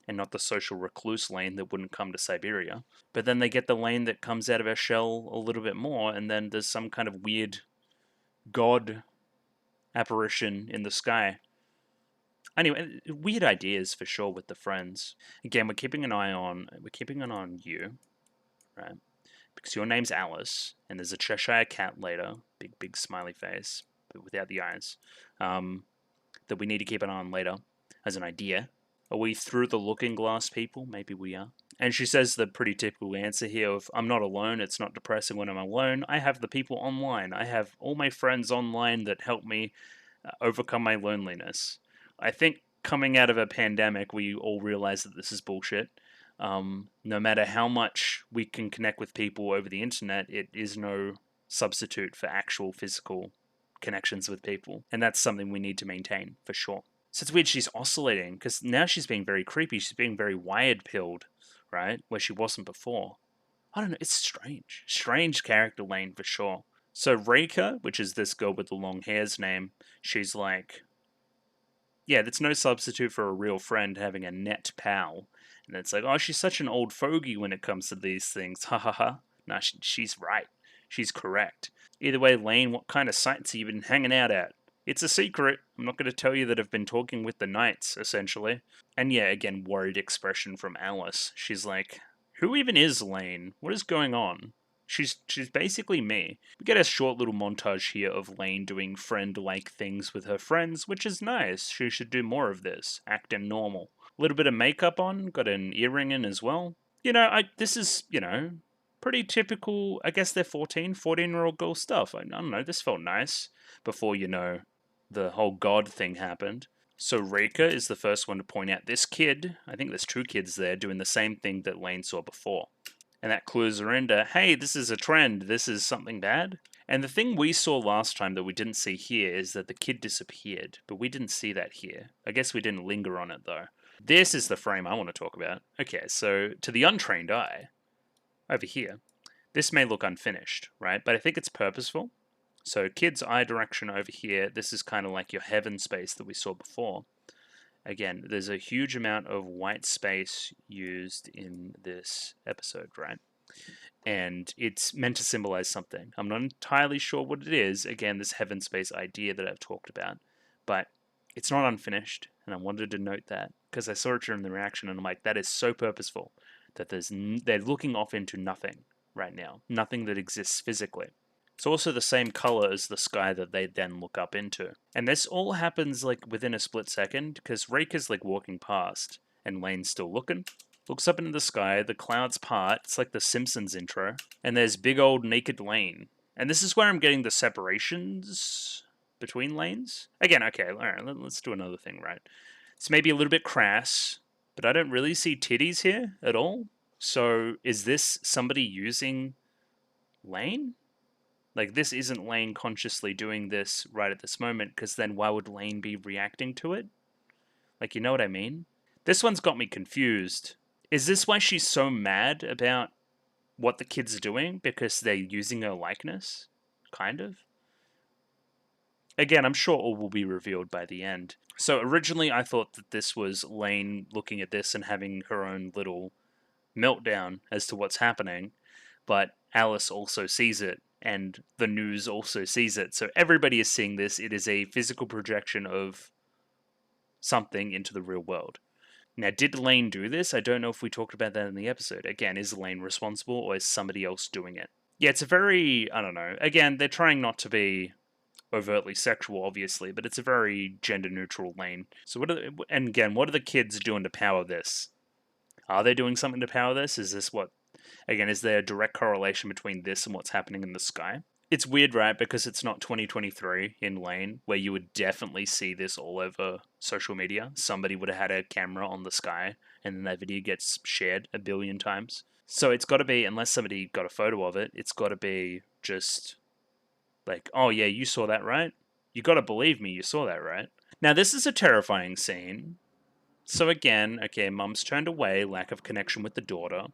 and not the social recluse lane that wouldn't come to Siberia. But then they get the lane that comes out of her shell a little bit more, and then there's some kind of weird god apparition in the sky. Anyway, weird ideas for sure with the friends. Again, we're keeping an eye on you, right? Because your name's Alice, and there's a Cheshire cat later, big smiley face, but without the eyes, that we need to keep an eye on later as an idea. Are we through the looking glass, people? Maybe we are. And she says the pretty typical answer here of, I'm not alone, it's not depressing when I'm alone, I have the people online, I have all my friends online that help me overcome my loneliness. I think coming out of a pandemic, we all realize that this is bullshit. No matter how much we can connect with people over the internet, it is no substitute for actual physical connections with people. And that's something we need to maintain, for sure. So it's weird she's oscillating, because now she's being very creepy. She's being very wired-pilled, right? Where she wasn't before. I don't know, it's strange. Strange character Lane, for sure. So Reika, which is this girl with the long hair's name, she's like, yeah, that's no substitute for a real friend having a net pal. And it's like, oh, she's such an old fogey when it comes to these things. Ha ha ha. Nah, she's right. She's correct. Either way, Lane, what kind of sites have you been hanging out at? It's a secret. I'm not going to tell you that I've been talking with the knights, essentially. And yeah, again, worried expression from Alice. She's like, who even is Lane? What is going on? She's basically me. We get a short little montage here of Lane doing friend-like things with her friends, which is nice. She should do more of this, acting normal. A little bit of makeup on, got an earring in as well. This is, pretty typical. I guess they're 14-year-old girl stuff. I don't know, this felt nice before, the whole God thing happened. So Rika is the first one to point out this kid. I think there's two kids there doing the same thing that Lane saw before. And that clues her into, hey, this is a trend, this is something bad. And the thing we saw last time that we didn't see here is that the kid disappeared, but we didn't see that here. I guess we didn't linger on it though. This is the frame I want to talk about. Okay, so to the untrained eye, over here, this may look unfinished, right? But I think it's purposeful. So kid's eye direction over here, this is kind of like your heaven space that we saw before. Again, there's a huge amount of white space used in this episode, right? And it's meant to symbolize something. I'm not entirely sure what it is. Again, this heaven space idea that I've talked about. But it's not unfinished, and I wanted to note that because I saw it during the reaction, and I'm like, that is so purposeful that they're looking off into nothing right now. Nothing that exists physically. It's also the same color as the sky that they then look up into. And this all happens like within a split second, because Rika's like walking past, and Lane's still looking. Looks up into the sky, the clouds part, it's like the Simpsons intro, and there's big old naked Lane. And this is where I'm getting the separations between lanes. Again, okay, alright, let's do another thing, right? It's maybe a little bit crass, but I don't really see titties here at all. So is this somebody using Lane? Like, this isn't Lane consciously doing this right at this moment, because then why would Lane be reacting to it? Like, you know what I mean? This one's got me confused. Is this why she's so mad about what the kid's doing? Because they're using her likeness? Kind of? Again, I'm sure all will be revealed by the end. So originally I thought that this was Lane looking at this and having her own little meltdown as to what's happening, but Alice also sees it, and the news also sees it. So everybody is seeing this. It is a physical projection of something into the real world. Now, did Lane do this? I don't know if we talked about that in the episode. Again, is Lane responsible, or is somebody else doing it? Yeah, it's a very, I don't know. Again, they're trying not to be overtly sexual, obviously, but it's a very gender-neutral Lane. So what are the kids doing to power this? Are they doing something to power this? Is this what... Again, is there a direct correlation between this and what's happening in the sky? It's weird, right? Because it's not 2023 in Lane, where you would definitely see this all over social media. Somebody would have had a camera on the sky, and then that video gets shared a billion times. So it's got to be, unless somebody got a photo of it, it's got to be just like, oh yeah, you saw that, right? You got to believe me, you saw that, right? Now, this is a terrifying scene. So again, okay, mum's turned away, lack of connection with the daughter.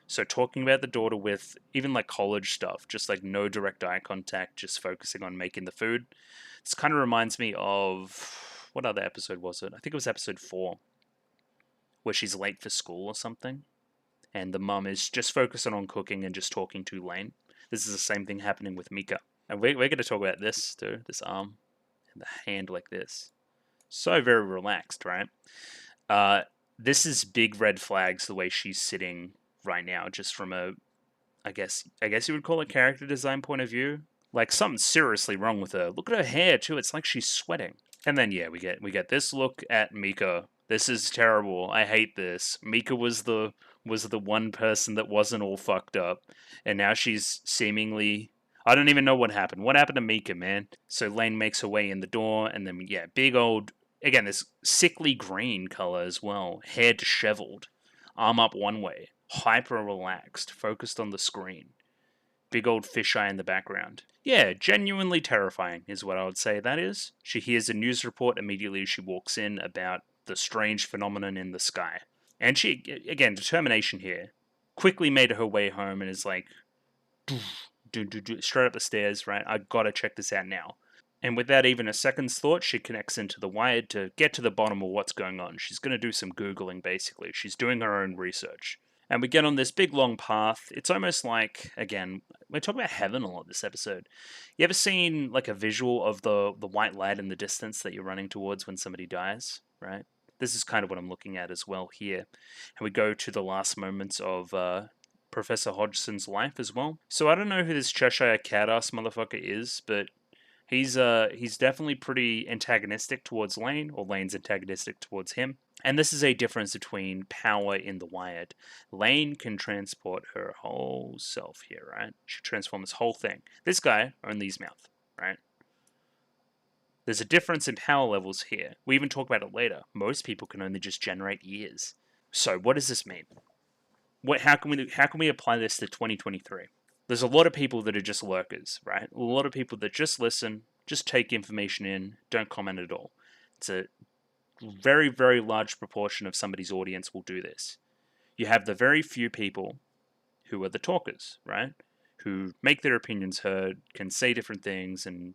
So talking about the daughter with even like college stuff, just like no direct eye contact, just focusing on making the food. This kind of reminds me of, what other episode was it? I think it was episode 4, where she's late for school or something. And the mum is just focusing on cooking and just talking to Lane. This is the same thing happening with Mika. And we're going to talk about this too, this arm and the hand like this. So very relaxed, right? This is big red flags the way she's sitting right now, just from a, I guess you would call it character design point of view. Like, something's seriously wrong with her. Look at her hair too. It's like she's sweating. And then yeah, we get this look at Mika. This is terrible. I hate this. Mika was the one person that wasn't all fucked up, and now she's seemingly... I don't even know what happened. What happened to Mika, man? So Lane makes her way in the door, and then yeah, big old... Again, this sickly green color as well. Hair disheveled. Arm up one way. Hyper relaxed. Focused on the screen. Big old fisheye in the background. Yeah, genuinely terrifying is what I would say that is. She hears a news report immediately as she walks in about the strange phenomenon in the sky. And she, again, determination here. Quickly made her way home and is like... straight up the stairs, right? I gotta check this out now. And without even a second's thought, she connects into the Wired to get to the bottom of what's going on. She's going to do some Googling, basically. She's doing her own research. And we get on this big, long path. It's almost like, again, we're talking about heaven a lot this episode. You ever seen, like, a visual of the white light in the distance that you're running towards when somebody dies, right? This is kind of what I'm looking at as well here. And we go to the last moments of Professor Hodgson's life as well. So I don't know who this Cheshire Cat-ass motherfucker is, but he's definitely pretty antagonistic towards Lane, or Lane's antagonistic towards him. And this is a difference between power in the Wired. Lane can transport her whole self here, right? She transforms this whole thing. This guy, only his mouth, right? There's a difference in power levels here. We even talk about it later. Most people can only just generate ears. So what does this mean? How can we apply this to 2023? There's a lot of people that are just lurkers, right? A lot of people that just listen, just take information in, don't comment at all. It's a very, very large proportion of somebody's audience will do this. You have the very few people who are the talkers, right? Who make their opinions heard, can say different things, and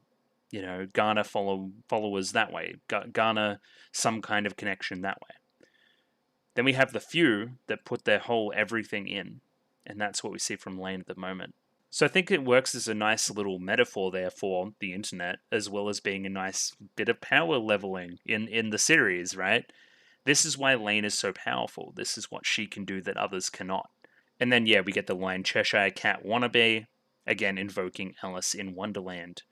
garner followers that way, garner some kind of connection that way. Then we have the few that put their whole everything in, and that's what we see from Lane at the moment. So I think it works as a nice little metaphor there for the internet, as well as being a nice bit of power leveling in the series, right? This is why Lane is so powerful. This is what she can do that others cannot. And then, we get the line Cheshire Cat wannabe, again invoking Alice in Wonderland,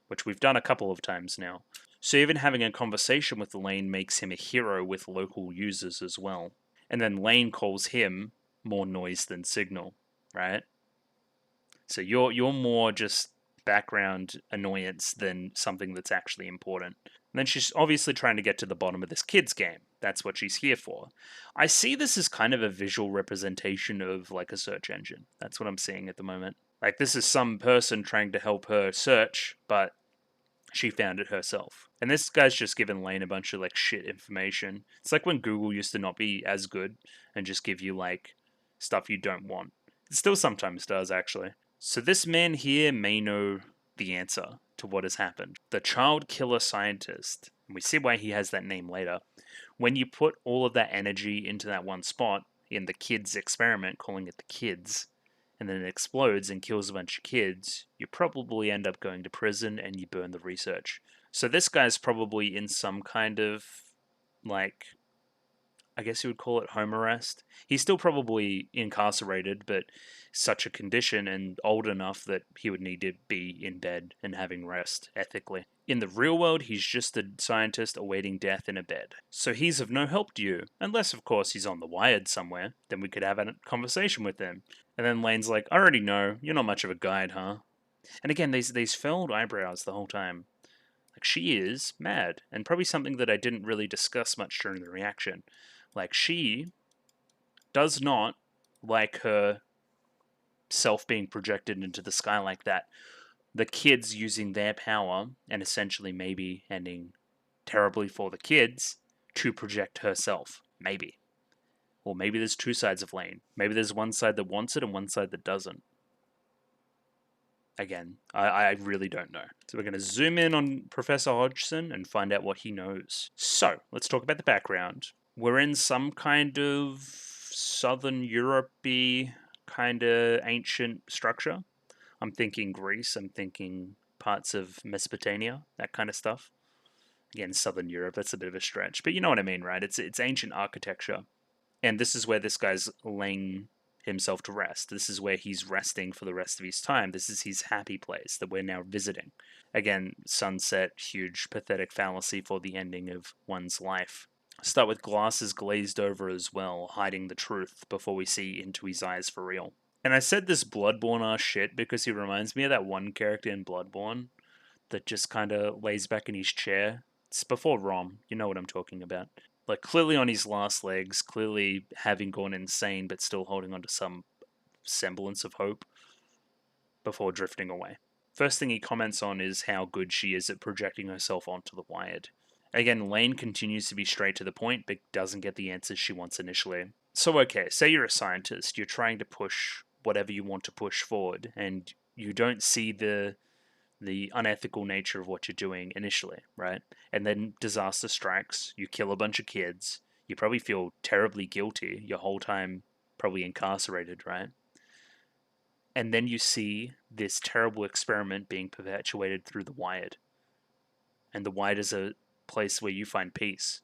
which we've done a couple of times now. So even having a conversation with Lane makes him a hero with local users as well. And then Lane calls him more noise than signal, right? So you're more just background annoyance than something that's actually important. And then she's obviously trying to get to the bottom of this kid's game. That's what she's here for. I see this as kind of a visual representation of like a search engine. That's what I'm seeing at the moment. Like this is some person trying to help her search, but she found it herself. And this guy's just given Lane a bunch of like shit information. It's like when Google used to not be as good and just give you like stuff you don't want. It still sometimes does actually. So this man here may know the answer to what has happened. The child killer scientist. And we see why he has that name later. When you put all of that energy into that one spot in the kids experiment, calling it the kids, and then it explodes and kills a bunch of kids, you probably end up going to prison and you burn the research. So this guy's probably in some kind of, like, I guess you would call it home arrest. He's still probably incarcerated, but such a condition and old enough that he would need to be in bed and having rest ethically. In the real world, he's just a scientist awaiting death in a bed. So he's of no help to you, unless of course he's on the Wired somewhere, then we could have a conversation with him. And then Lane's like, I already know, you're not much of a guide, huh? And again, these furrowed eyebrows the whole time. Like, she is mad, and probably something that I didn't really discuss much during the reaction. Like, she does not like her self being projected into the sky like that. The kids using their power, and essentially maybe ending terribly for the kids, to project herself. Maybe. Or maybe there's two sides of Lane. Maybe there's one side that wants it and one side that doesn't. Again, I really don't know. So we're going to zoom in on Professor Hodgson and find out what he knows. So, let's talk about the background. We're in some kind of Southern Europe-y kind of ancient structure. I'm thinking Greece, I'm thinking parts of Mesopotamia, that kind of stuff. Again, Southern Europe, that's a bit of a stretch. But you know what I mean, right? It's ancient architecture. And this is where this guy's laying himself to rest. This is where he's resting for the rest of his time. This is his happy place that we're now visiting. Again, sunset, huge pathetic fallacy for the ending of one's life. Start with glasses glazed over as well, hiding the truth before we see into his eyes for real. And I said this Bloodborne ass shit because he reminds me of that one character in Bloodborne that just kind of lays back in his chair. It's before Rom, you know what I'm talking about. Like, clearly on his last legs, clearly having gone insane, but still holding on to some semblance of hope before drifting away. First thing he comments on is how good she is at projecting herself onto the Wired. Again, Lane continues to be straight to the point, but doesn't get the answers she wants initially. So okay, say you're a scientist, you're trying to push whatever you want to push forward, and you don't see the unethical nature of what you're doing initially, right? And then disaster strikes, you kill a bunch of kids, you probably feel terribly guilty your whole time, probably incarcerated, right? And then you see this terrible experiment being perpetuated through the Wired. And the Wired is a place where you find peace.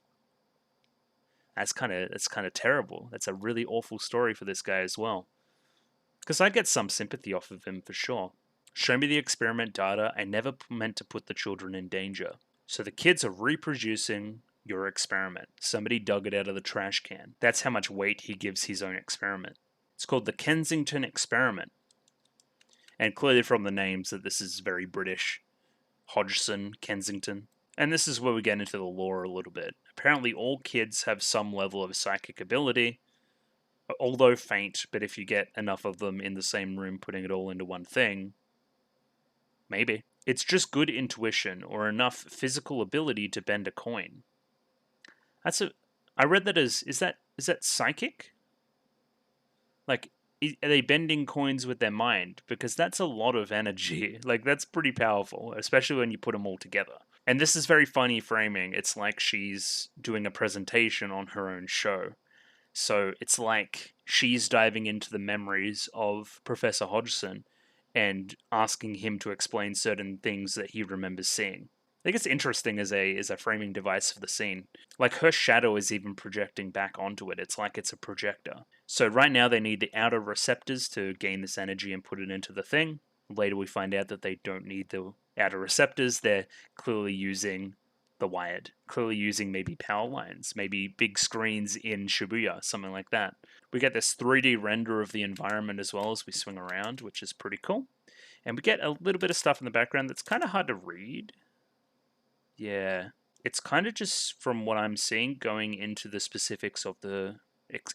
That's kind of terrible. That's a really awful story for this guy as well. Because I get some sympathy off of him for sure. Show me the experiment data. I never meant to put the children in danger. So the kids are reproducing your experiment. Somebody dug it out of the trash can. That's how much weight he gives his own experiment. It's called the Kensington experiment. And clearly from the names that this is very British. Hodgson, Kensington. And this is where we get into the lore a little bit. Apparently all kids have some level of psychic ability, although faint, but if you get enough of them in the same room putting it all into one thing, maybe. It's just good intuition or enough physical ability to bend a coin. I read that as is that psychic? Like are they bending coins with their mind? Because that's a lot of energy. Like that's pretty powerful, especially when you put them all together. And this is very funny framing. It's like she's doing a presentation on her own show. So it's like she's diving into the memories of Professor Hodgson and asking him to explain certain things that he remembers seeing. I think it's interesting as a framing device for the scene. Like her shadow is even projecting back onto it. It's like it's a projector. So right now they need the outer receptors to gain this energy and put it into the thing. Later we find out that they don't need the outer receptors. They're clearly using the wired, clearly using maybe power lines, maybe big screens in Shibuya, something like that. We get this 3D render of the environment as well as we swing around, which is pretty cool. And we get a little bit of stuff in the background that's kind of hard to read. Yeah, it's kind of just from what I'm seeing going into the specifics of the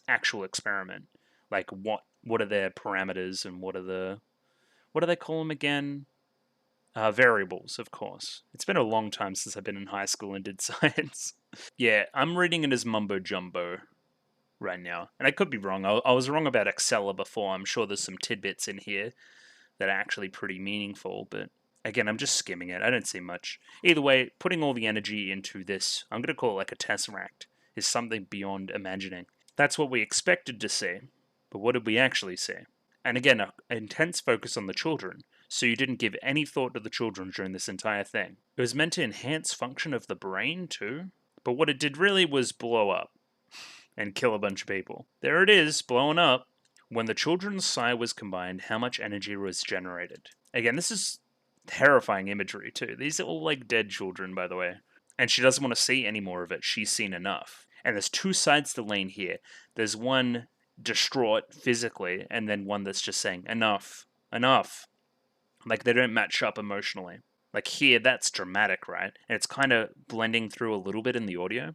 actual experiment. Like what are their parameters and what do they call them again? Variables, of course. It's been a long time since I've been in high school and did science. Yeah, I'm reading it as mumbo jumbo right now. And I could be wrong. I was wrong about Excella before. I'm sure there's some tidbits in here that are actually pretty meaningful, but again, I'm just skimming it. I don't see much. Either way, putting all the energy into this, I'm going to call it like a tesseract, is something beyond imagining. That's what we expected to see, but what did we actually see? And again, an intense focus on the children, so you didn't give any thought to the children during this entire thing. It was meant to enhance function of the brain too, but what it did really was blow up and kill a bunch of people. There it is, blowing up. When the children's psi was combined, how much energy was generated? Again, this is terrifying imagery too. These are all like dead children, by the way. And she doesn't want to see any more of it. She's seen enough. And there's two sides to Lane here. There's one distraught physically, and then one that's just saying, enough, enough. Like they don't match up emotionally. Like here, that's dramatic, right? And it's kind of blending through a little bit in the audio.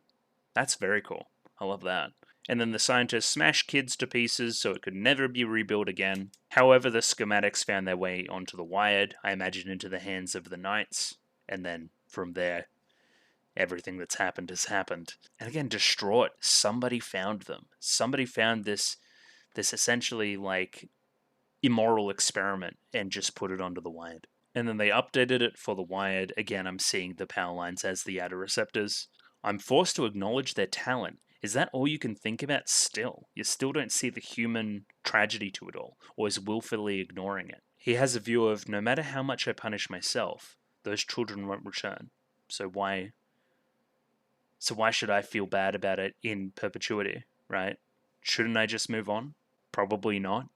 That's very cool. I love that. And then the scientists smashed kids to pieces so it could never be rebuilt again. However, the schematics found their way onto the wired, I imagine into the hands of the knights, and then from there, everything that's happened has happened. And again, distraught, somebody found them. Somebody found this essentially like immoral experiment and just put it onto the wired. And then they updated it for the wired. Again, I'm seeing the power lines as the outer receptors. I'm forced to acknowledge their talent. Is that all you can think about still? You still don't see the human tragedy to it all, or is willfully ignoring it. He has a view of, no matter how much I punish myself, those children won't return. So why should I feel bad about it in perpetuity, right? Shouldn't I just move on? Probably not.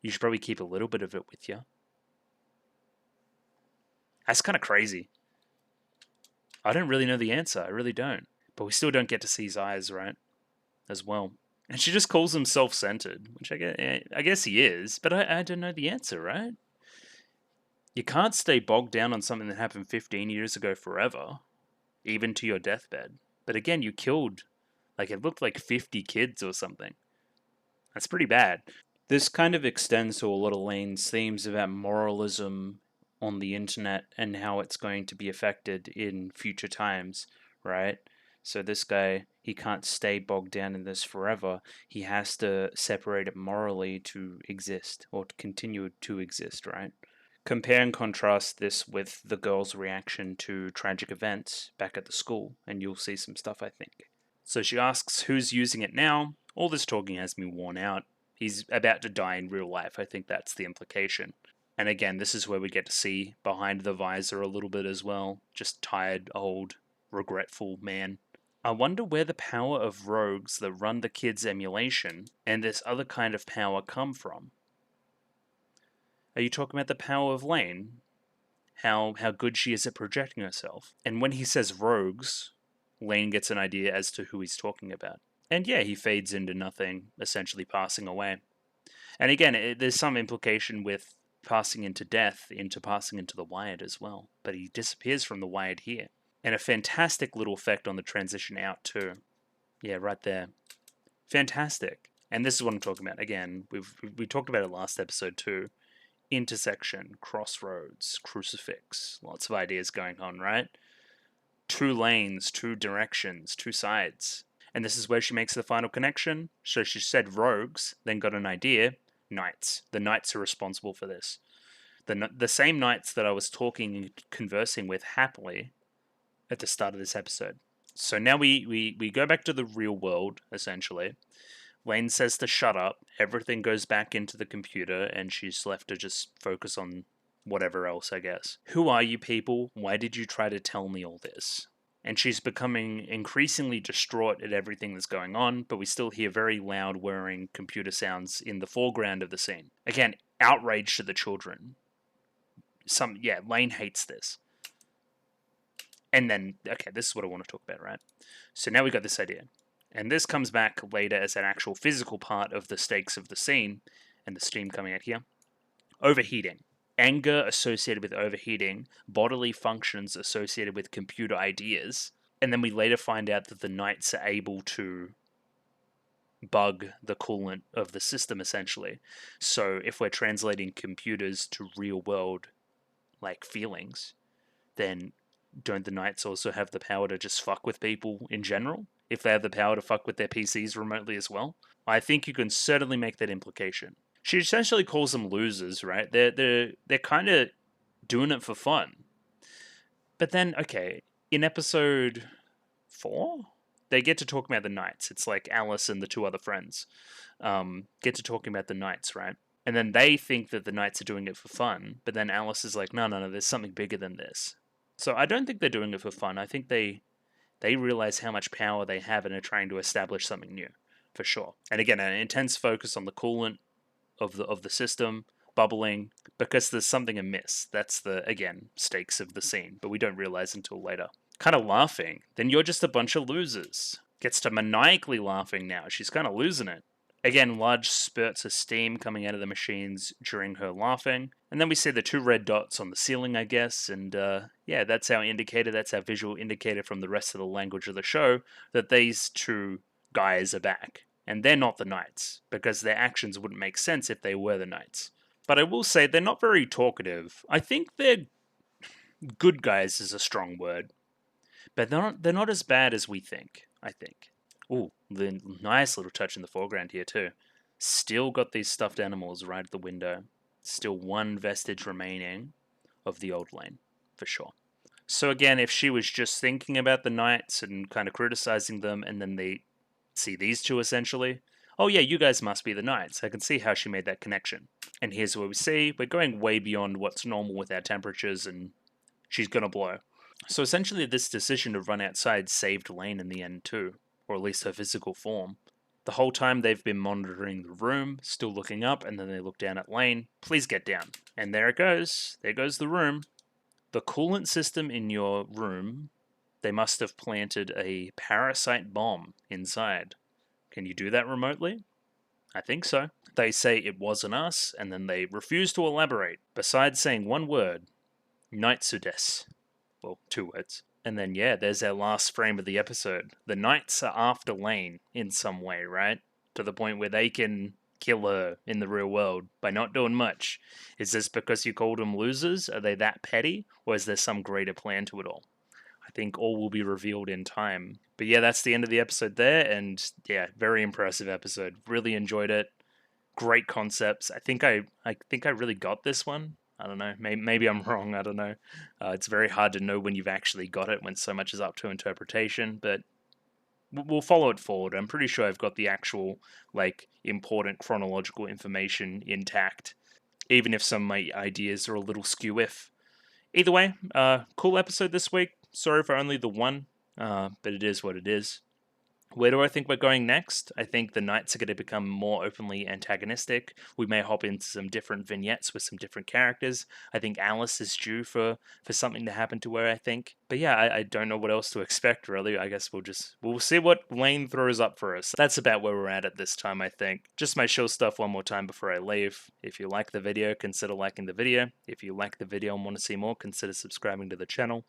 You should probably keep a little bit of it with you. That's kind of crazy. I don't really know the answer. I really don't. But we still don't get to see his eyes, right? As well. And she just calls him self-centered, which I guess he is, but I don't know the answer, right? You can't stay bogged down on something that happened 15 years ago forever, even to your deathbed. But again, you killed, like it looked like 50 kids or something. That's pretty bad. This kind of extends to a lot of Lane's themes about moralism on the internet and how it's going to be affected in future times, right? So this guy, he can't stay bogged down in this forever. He has to separate it morally to exist or to continue to exist, right? Compare and contrast this with the girl's reaction to tragic events back at the school, and you'll see some stuff, I think. So she asks who's using it now. All this talking has me worn out. He's about to die in real life. I think that's the implication. And again, this is where we get to see behind the visor a little bit as well. Just tired, old, regretful man. I wonder where the power of rogues that run the kids' emulation and this other kind of power come from. Are you talking about the power of Lane? How good she is at projecting herself? And when he says rogues, Lane gets an idea as to who he's talking about. And yeah, he fades into nothing, essentially passing away. And again, there's some implication with passing into death, into passing into the Wired as well. But he disappears from the Wired here. And a fantastic little effect on the transition out too. Yeah, right there. Fantastic. And this is what I'm talking about. Again, we talked about it last episode too. Intersection, crossroads, crucifix. Lots of ideas going on, right? Two lanes, two directions, two sides. And this is where she makes the final connection. So she said rogues, then got an idea. Knights. The knights are responsible for this. The same knights that I was talking and conversing with happily at the start of this episode. So now we go back to the real world, essentially. Lane says to shut up, everything goes back into the computer, and she's left to just focus on whatever else, I guess. Who are you people? Why did you try to tell me all this? And she's becoming increasingly distraught at everything that's going on, but we still hear very loud whirring computer sounds in the foreground of the scene. Again, outrage to the children. Lane hates this. And then, okay, this is what I want to talk about, right? So now we got this idea. And this comes back later as an actual physical part of the stakes of the scene, and the steam coming out here. Overheating. Anger associated with overheating, bodily functions associated with computer ideas, and then we later find out that the knights are able to bug the coolant of the system, essentially. So if we're translating computers to real world, like, feelings, then don't the knights also have the power to just fuck with people in general? If they have the power to fuck with their PCs remotely as well? I think you can certainly make that implication. She essentially calls them losers, right? They're kind of doing it for fun. But then, okay, in episode 4, they get to talking about the knights. It's like Alice and the two other friends get to talking about the knights, right? And then they think that the knights are doing it for fun. But then Alice is like, no, there's something bigger than this. So I don't think they're doing it for fun. I think they realize how much power they have and are trying to establish something new, for sure. And again, an intense focus on the coolant of the system bubbling because there's something amiss. That's the, again, stakes of the scene, but we don't realize until later. Kind of laughing. Then you're just a bunch of losers. Gets to maniacally laughing now. She's kind of losing it. Again, large spurts of steam coming out of the machines during her laughing. And then we see the 2 red dots on the ceiling, I guess. And yeah, that's our indicator. That's our visual indicator from the rest of the language of the show that these 2 guys are back. And they're not the knights, because their actions wouldn't make sense if they were the knights. But I will say they're not very talkative. I think they're good guys is a strong word. But they're not as bad as we think, I think. Ooh, the nice little touch in the foreground here too. Still got these stuffed animals right at the window. Still one vestige remaining of the old Lane, for sure. So again, if she was just thinking about the knights and kind of criticizing them, and then they see these 2 essentially, oh yeah, you guys must be the knights. I can see how she made that connection. And here's where we see, we're going way beyond what's normal with our temperatures, and she's gonna blow. So essentially this decision to run outside saved Lane in the end too, or at least her physical form. The whole time they've been monitoring the room, still looking up, and then they look down at Lane. Please get down. And there it goes. There goes the room. The coolant system in your room, they must have planted a parasite bomb inside. Can you do that remotely? I think so. They say it wasn't us, and then they refuse to elaborate, besides saying one word, Knightsudes. Well, 2 words. And then, yeah, there's our last frame of the episode. The knights are after Lane in some way, right? To the point where they can kill her in the real world by not doing much. Is this because you called them losers? Are they that petty? Or is there some greater plan to it all? I think all will be revealed in time. But yeah, that's the end of the episode there. And yeah, very impressive episode. Really enjoyed it. Great concepts. I think I really got this one. I don't know. Maybe I'm wrong. I don't know. It's very hard to know when you've actually got it when so much is up to interpretation. But we'll follow it forward. I'm pretty sure I've got the actual important chronological information intact, even if some of my ideas are a little skew-if. Either way, cool episode this week. Sorry for only the one, but it is what it is. Where do I think we're going next? I think the knights are going to become more openly antagonistic. We may hop into some different vignettes with some different characters. I think Alice is due for something to happen to her, I think. But yeah, I don't know what else to expect, really. I guess we'll see what Lane throws up for us. That's about where we're at this time, I think. Just my show stuff one more time before I leave. If you like the video, consider liking the video. If you like the video and want to see more, consider subscribing to the channel.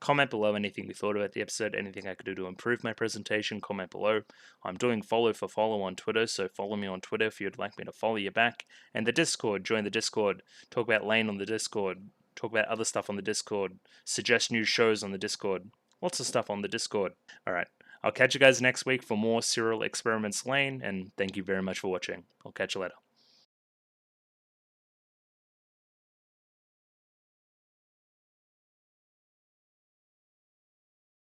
Comment below anything you thought about the episode, anything I could do to improve my presentation, comment below. I'm doing follow for follow on Twitter, so follow me on Twitter if you'd like me to follow you back. And the Discord, join the Discord, talk about Lane on the Discord, talk about other stuff on the Discord, suggest new shows on the Discord, lots of stuff on the Discord. Alright, I'll catch you guys next week for more Serial Experiments Lane, and thank you very much for watching. I'll catch you later.